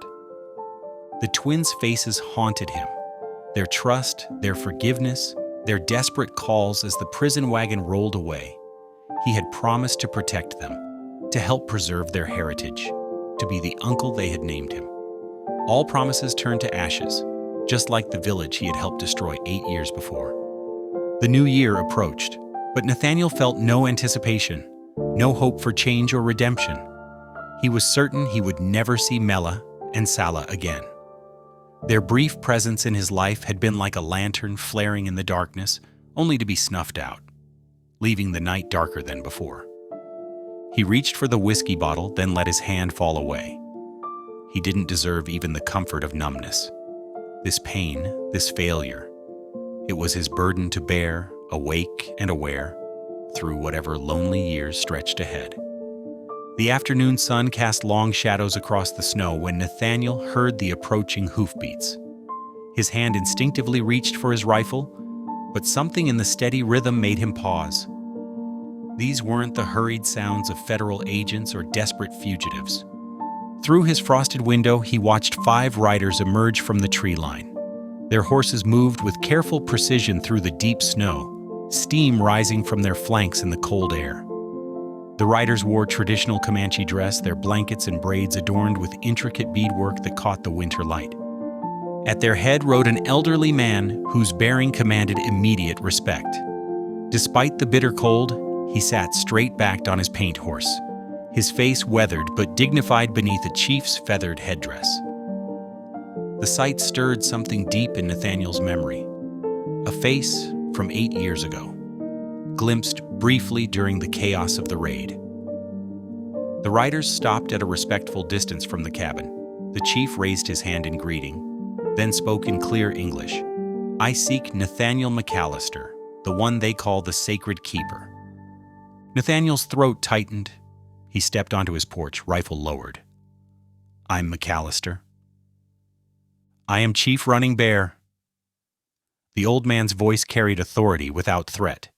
The twins' faces haunted him, their trust, their forgiveness, their desperate calls as the prison wagon rolled away. He had promised to protect them, to help preserve their heritage, to be the uncle they had named him. All promises turned to ashes, just like the village he had helped destroy 8 years before. The new year approached, but Nathaniel felt no anticipation, no hope for change or redemption. He was certain he would never see Mela and Sala again. Their brief presence in his life had been like a lantern flaring in the darkness, only to be snuffed out, leaving the night darker than before. He reached for the whiskey bottle, then let his hand fall away. He didn't deserve even the comfort of numbness. This pain, this failure, it was his burden to bear, awake and aware, through whatever lonely years stretched ahead. The afternoon sun cast long shadows across the snow when Nathaniel heard the approaching hoofbeats. His hand instinctively reached for his rifle, but something in the steady rhythm made him pause. These weren't the hurried sounds of federal agents or desperate fugitives. Through his frosted window, he watched 5 riders emerge from the tree line. Their horses moved with careful precision through the deep snow, steam rising from their flanks in the cold air. The riders wore traditional Comanche dress, their blankets and braids adorned with intricate beadwork that caught the winter light. At their head rode an elderly man whose bearing commanded immediate respect. Despite the bitter cold, he sat straight-backed on his paint horse, his face weathered but dignified beneath a chief's feathered headdress. The sight stirred something deep in Nathaniel's memory. A face from 8 years ago, glimpsed briefly during the chaos of the raid. The riders stopped at a respectful distance from the cabin. The chief raised his hand in greeting, then spoke in clear English. "I seek Nathaniel McAllister, the one they call the Sacred Keeper." Nathaniel's throat tightened. He stepped onto his porch, rifle lowered. "I'm McAllister." "I am Chief Running Bear." The old man's voice carried authority without threat.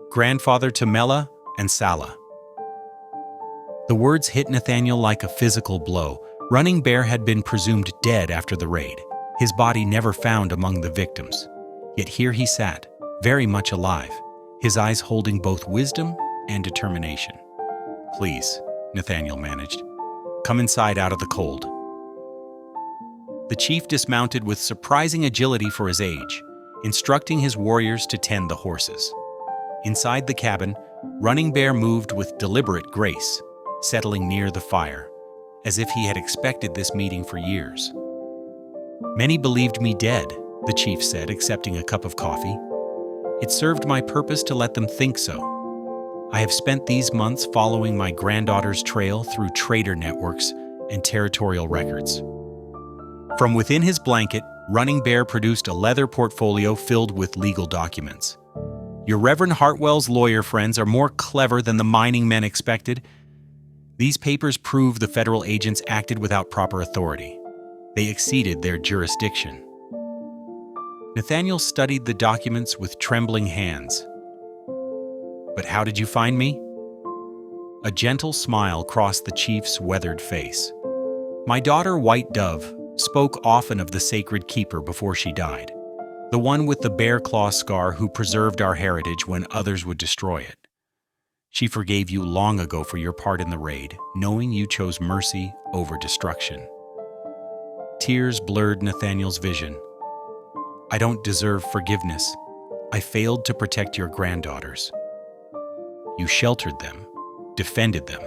"Grandfather to Mela and Sala." The words hit Nathaniel like a physical blow. Running Bear had been presumed dead after the raid, his body never found among the victims. Yet here he sat, very much alive, his eyes holding both wisdom and determination. "Please," Nathaniel managed, "come inside out of the cold." The chief dismounted with surprising agility for his age, instructing his warriors to tend the horses. Inside the cabin, Running Bear moved with deliberate grace, settling near the fire, as if he had expected this meeting for years. "Many believed me dead," the chief said, accepting a cup of coffee. "It served my purpose to let them think so. I have spent these months following my granddaughter's trail through trader networks and territorial records. From within his blanket, Running Bear produced a leather portfolio filled with legal documents. Your Reverend Hartwell's lawyer friends are more clever than the mining men expected. These papers prove the federal agents acted without proper authority. They exceeded their jurisdiction. Nathaniel studied the documents with trembling hands. But how did you find me? A gentle smile crossed the chief's weathered face. My daughter, White Dove, spoke often of the sacred keeper before she died, the one with the bear claw scar who preserved our heritage when others would destroy it. She forgave you long ago for your part in the raid, knowing you chose mercy over destruction. Tears blurred Nathaniel's vision. I don't deserve forgiveness. I failed to protect your granddaughters. You sheltered them, defended them,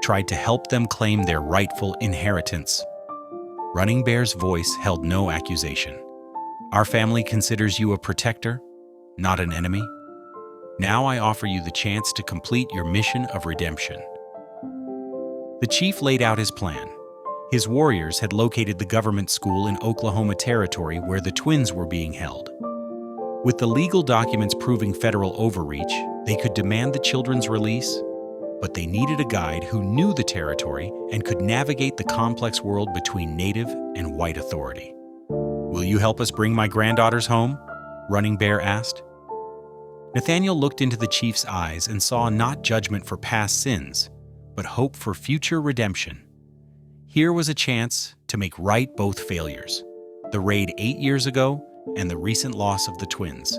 tried to help them claim their rightful inheritance. Running Bear's voice held no accusation. Our family considers you a protector, not an enemy. Now I offer you the chance to complete your mission of redemption. The chief laid out his plan. His warriors had located the government school in Oklahoma Territory where the twins were being held. With the legal documents proving federal overreach, they could demand the children's release, but they needed a guide who knew the territory and could navigate the complex world between native and white authority. Will you help us bring my granddaughters home? Running Bear asked. Nathaniel looked into the chief's eyes and saw not judgment for past sins, but hope for future redemption. Here was a chance to make right both failures, the raid 8 years ago and the recent loss of the twins,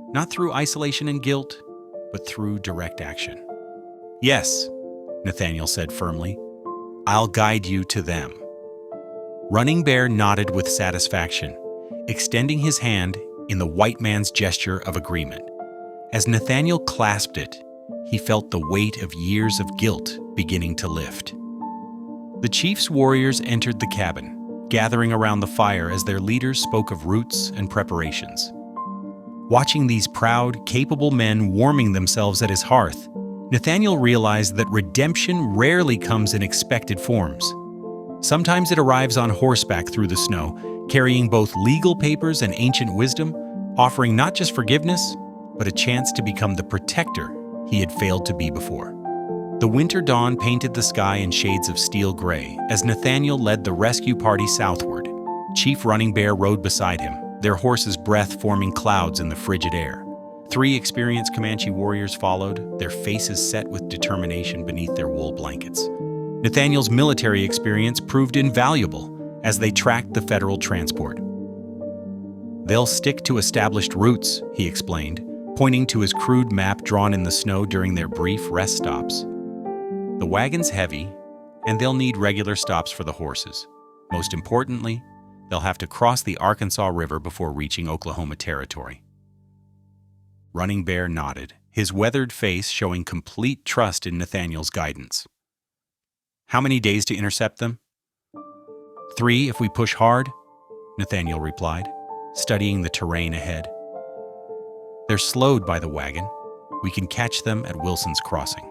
not through isolation and guilt, but through direct action. Yes, Nathaniel said firmly. I'll guide you to them. Running Bear nodded with satisfaction, extending his hand in the white man's gesture of agreement. As Nathaniel clasped it, he felt the weight of years of guilt beginning to lift. The chief's warriors entered the cabin, gathering around the fire as their leaders spoke of routes and preparations. Watching these proud, capable men warming themselves at his hearth, Nathaniel realized that redemption rarely comes in expected forms. Sometimes it arrives on horseback through the snow, carrying both legal papers and ancient wisdom, offering not just forgiveness, but a chance to become the protector he had failed to be before. The winter dawn painted the sky in shades of steel gray as Nathaniel led the rescue party southward. Chief Running Bear rode beside him, their horses' breath forming clouds in the frigid air. 3 experienced Comanche warriors followed, their faces set with determination beneath their wool blankets. Nathaniel's military experience proved invaluable as they tracked the federal transport. They'll stick to established routes, he explained, pointing to his crude map drawn in the snow during their brief rest stops. The wagon's heavy, and they'll need regular stops for the horses. Most importantly, they'll have to cross the Arkansas River before reaching Oklahoma Territory. Running Bear nodded, his weathered face showing complete trust in Nathaniel's guidance. How many days to intercept them? 3 if we push hard, Nathaniel replied, studying the terrain ahead. They're slowed by the wagon. We can catch them at Wilson's Crossing.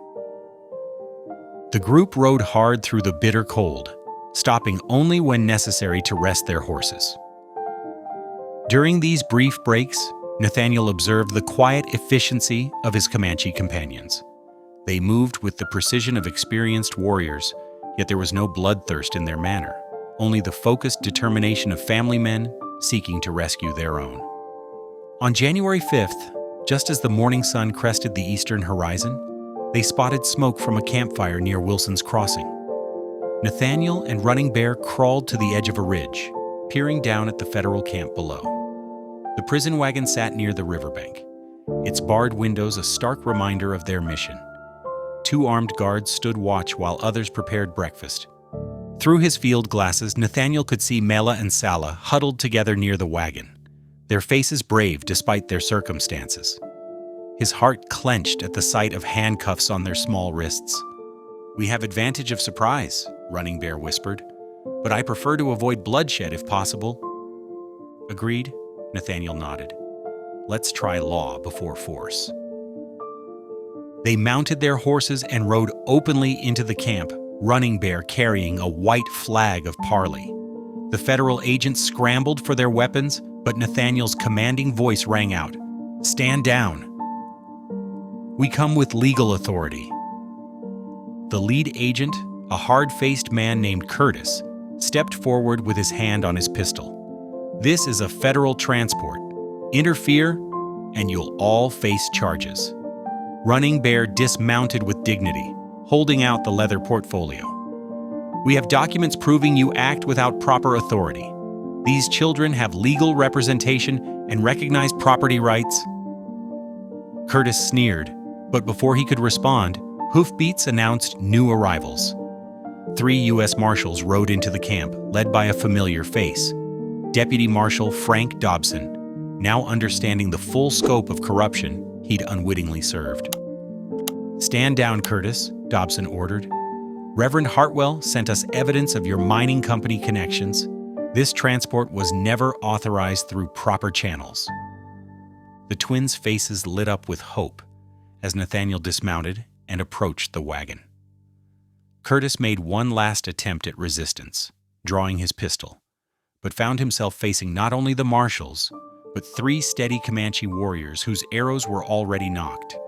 The group rode hard through the bitter cold, stopping only when necessary to rest their horses. During these brief breaks, Nathaniel observed the quiet efficiency of his Comanche companions. They moved with the precision of experienced warriors, yet there was no bloodthirst in their manner, only the focused determination of family men seeking to rescue their own. On January 5th, just as the morning sun crested the eastern horizon, they spotted smoke from a campfire near Wilson's Crossing. Nathaniel and Running Bear crawled to the edge of a ridge, peering down at the federal camp below. The prison wagon sat near the riverbank, its barred windows a stark reminder of their mission. 2 armed guards stood watch while others prepared breakfast. Through his field glasses, Nathaniel could see Mela and Sala huddled together near the wagon, their faces brave despite their circumstances. His heart clenched at the sight of handcuffs on their small wrists. We have advantage of surprise, Running Bear whispered, but I prefer to avoid bloodshed if possible. Agreed, Nathaniel nodded. Let's try law before force. They mounted their horses and rode openly into the camp, Running Bear carrying a white flag of parley. The federal agents scrambled for their weapons, but Nathaniel's commanding voice rang out, "Stand down. We come with legal authority." The lead agent, a hard-faced man named Curtis, stepped forward with his hand on his pistol. "This is a federal transport. Interfere, and you'll all face charges." Running Bear dismounted with dignity, holding out the leather portfolio. "We have documents proving you act without proper authority. These children have legal representation and recognized property rights." Curtis sneered, but before he could respond, hoofbeats announced new arrivals. 3 U.S. Marshals rode into the camp, led by a familiar face, Deputy Marshal Frank Dobson, now understanding the full scope of corruption he'd unwittingly served. "Stand down, Curtis," Dobson ordered. "Reverend Hartwell sent us evidence of your mining company connections. This transport was never authorized through proper channels." The twins' faces lit up with hope as Nathaniel dismounted and approached the wagon. Curtis made one last attempt at resistance, drawing his pistol, but found himself facing not only the marshals, but 3 steady Comanche warriors whose arrows were already nocked.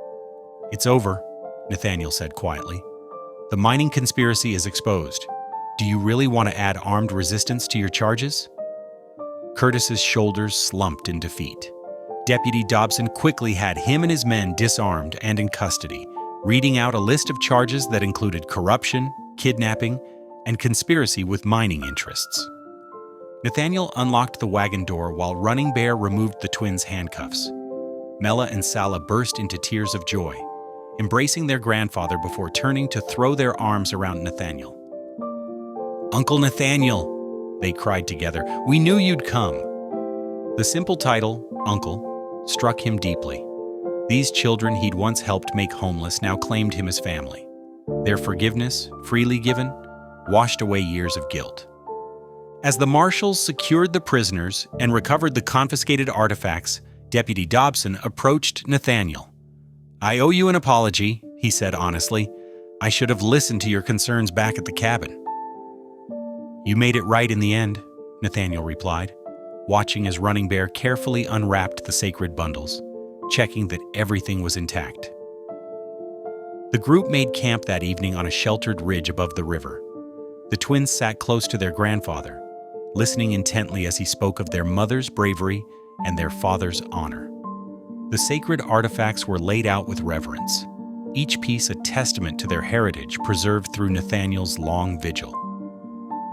"It's over," Nathaniel said quietly. "The mining conspiracy is exposed. Do you really want to add armed resistance to your charges?" Curtis's shoulders slumped in defeat. Deputy Dobson quickly had him and his men disarmed and in custody, reading out a list of charges that included corruption, kidnapping, and conspiracy with mining interests. Nathaniel unlocked the wagon door while Running Bear removed the twins' handcuffs. Mela and Sala burst into tears of joy, embracing their grandfather before turning to throw their arms around Nathaniel. "Uncle Nathaniel," they cried together, "we knew you'd come." The simple title, Uncle, struck him deeply. These children he'd once helped make homeless now claimed him as family. Their forgiveness, freely given, washed away years of guilt. As the marshals secured the prisoners and recovered the confiscated artifacts, Deputy Dobson approached Nathaniel. "I owe you an apology," he said honestly. "I should have listened to your concerns back at the cabin." "You made it right in the end," Nathaniel replied, watching as Running Bear carefully unwrapped the sacred bundles, checking that everything was intact. The group made camp that evening on a sheltered ridge above the river. The twins sat close to their grandfather, listening intently as he spoke of their mother's bravery and their father's honor. The sacred artifacts were laid out with reverence, each piece a testament to their heritage preserved through Nathaniel's long vigil.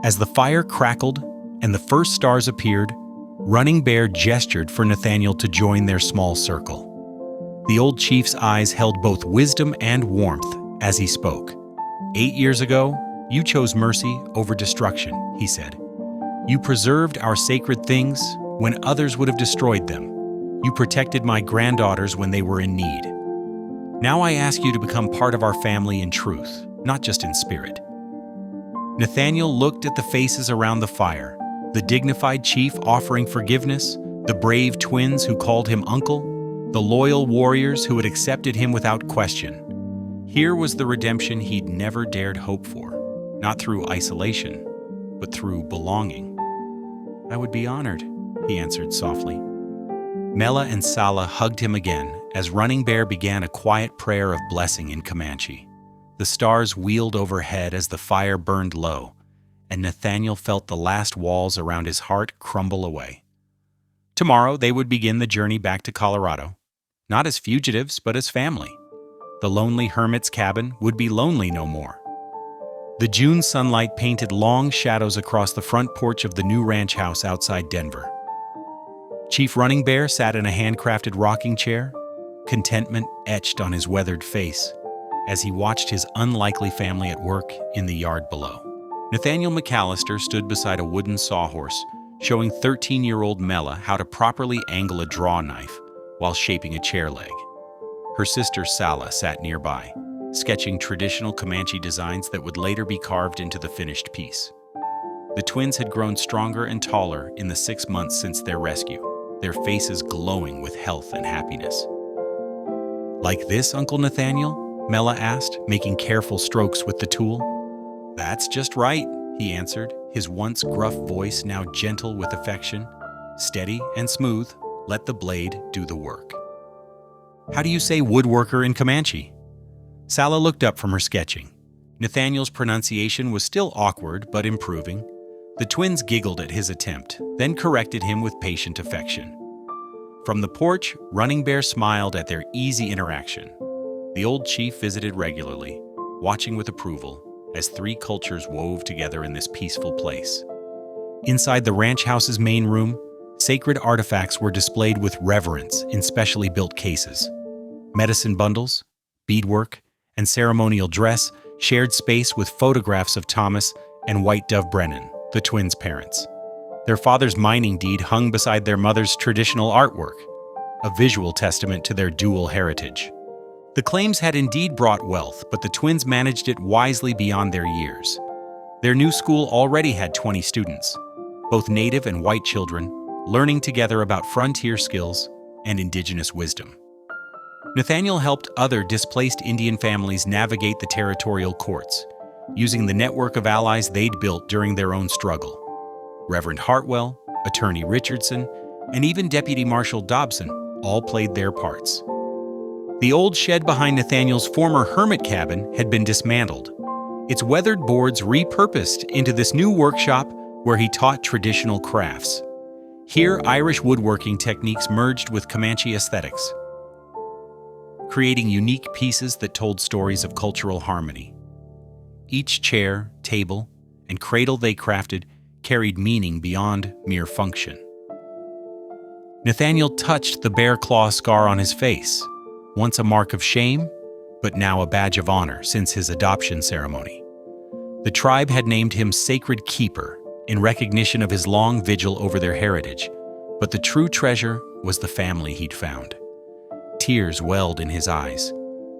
As the fire crackled and the first stars appeared, Running Bear gestured for Nathaniel to join their small circle. The old chief's eyes held both wisdom and warmth as he spoke. 8 years ago, you chose mercy over destruction," he said. "You preserved our sacred things when others would have destroyed them. You protected my granddaughters when they were in need. Now I ask you to become part of our family in truth, not just in spirit." Nathaniel looked at the faces around the fire, the dignified chief offering forgiveness, the brave twins who called him uncle, the loyal warriors who had accepted him without question. Here was the redemption he'd never dared hope for, not through isolation, but through belonging. "I would be honored," he answered softly. Mela and Sala hugged him again as Running Bear began a quiet prayer of blessing in Comanche. The stars wheeled overhead as the fire burned low, and Nathaniel felt the last walls around his heart crumble away. Tomorrow they would begin the journey back to Colorado, not as fugitives, but as family. The lonely hermit's cabin would be lonely no more. The June sunlight painted long shadows across the front porch of the new ranch house outside Denver. Chief Running Bear sat in a handcrafted rocking chair, contentment etched on his weathered face, as he watched his unlikely family at work in the yard below. Nathaniel McAllister stood beside a wooden sawhorse, showing 13-year-old Mela how to properly angle a draw knife while shaping a chair leg. Her sister Sala sat nearby, sketching traditional Comanche designs that would later be carved into the finished piece. The twins had grown stronger and taller in the 6 months since their rescue, their faces glowing with health and happiness. "Like this, Uncle Nathaniel?" Mela asked, making careful strokes with the tool. "That's just right," he answered, his once gruff voice now gentle with affection. Steady and smooth, let the blade do the work. How do you say woodworker in Comanche? Sala looked up from her sketching. Nathaniel's pronunciation was still awkward but improving. The twins giggled at his attempt, then corrected him with patient affection. From the porch, Running Bear smiled at their easy interaction. The old chief visited regularly, watching with approval as three cultures wove together in this peaceful place. Inside the ranch house's main room, sacred artifacts were displayed with reverence in specially built cases. Medicine bundles, beadwork, and ceremonial dress shared space with photographs of Thomas and White Dove Brennan, the twins' parents. Their father's mining deed hung beside their mother's traditional artwork, a visual testament to their dual heritage. The claims had indeed brought wealth, but the twins managed it wisely beyond their years. Their new school already had 20 students, both native and white children, learning together about frontier skills and indigenous wisdom. Nathaniel helped other displaced Indian families navigate the territorial courts, using the network of allies they'd built during their own struggle. Reverend Hartwell, Attorney Richardson, and even Deputy Marshal Dobson all played their parts. The old shed behind Nathaniel's former hermit cabin had been dismantled, its weathered boards repurposed into this new workshop where he taught traditional crafts. Here, Irish woodworking techniques merged with Comanche aesthetics, creating unique pieces that told stories of cultural harmony. Each chair, table, and cradle they crafted carried meaning beyond mere function. Nathaniel touched the bear claw scar on his face, once a mark of shame, but now a badge of honor since his adoption ceremony. The tribe had named him Sacred Keeper in recognition of his long vigil over their heritage, but the true treasure was the family he'd found. Tears welled in his eyes,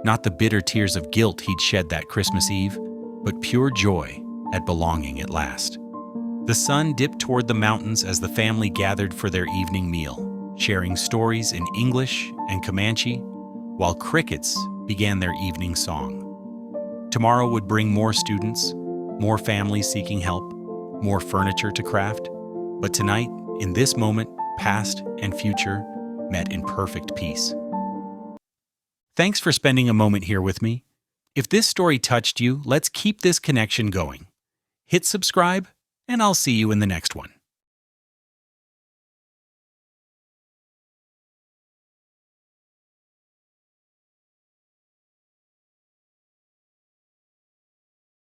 not the bitter tears of guilt he'd shed that Christmas Eve, but pure joy at belonging at last. The sun dipped toward the mountains as the family gathered for their evening meal, sharing stories in English and Comanche, while crickets began their evening song. Tomorrow would bring more students, more families seeking help, more furniture to craft, but tonight, in this moment, past and future met in perfect peace. Thanks for spending a moment here with me. If this story touched you, let's keep this connection going. Hit subscribe, and I'll see you in the next one.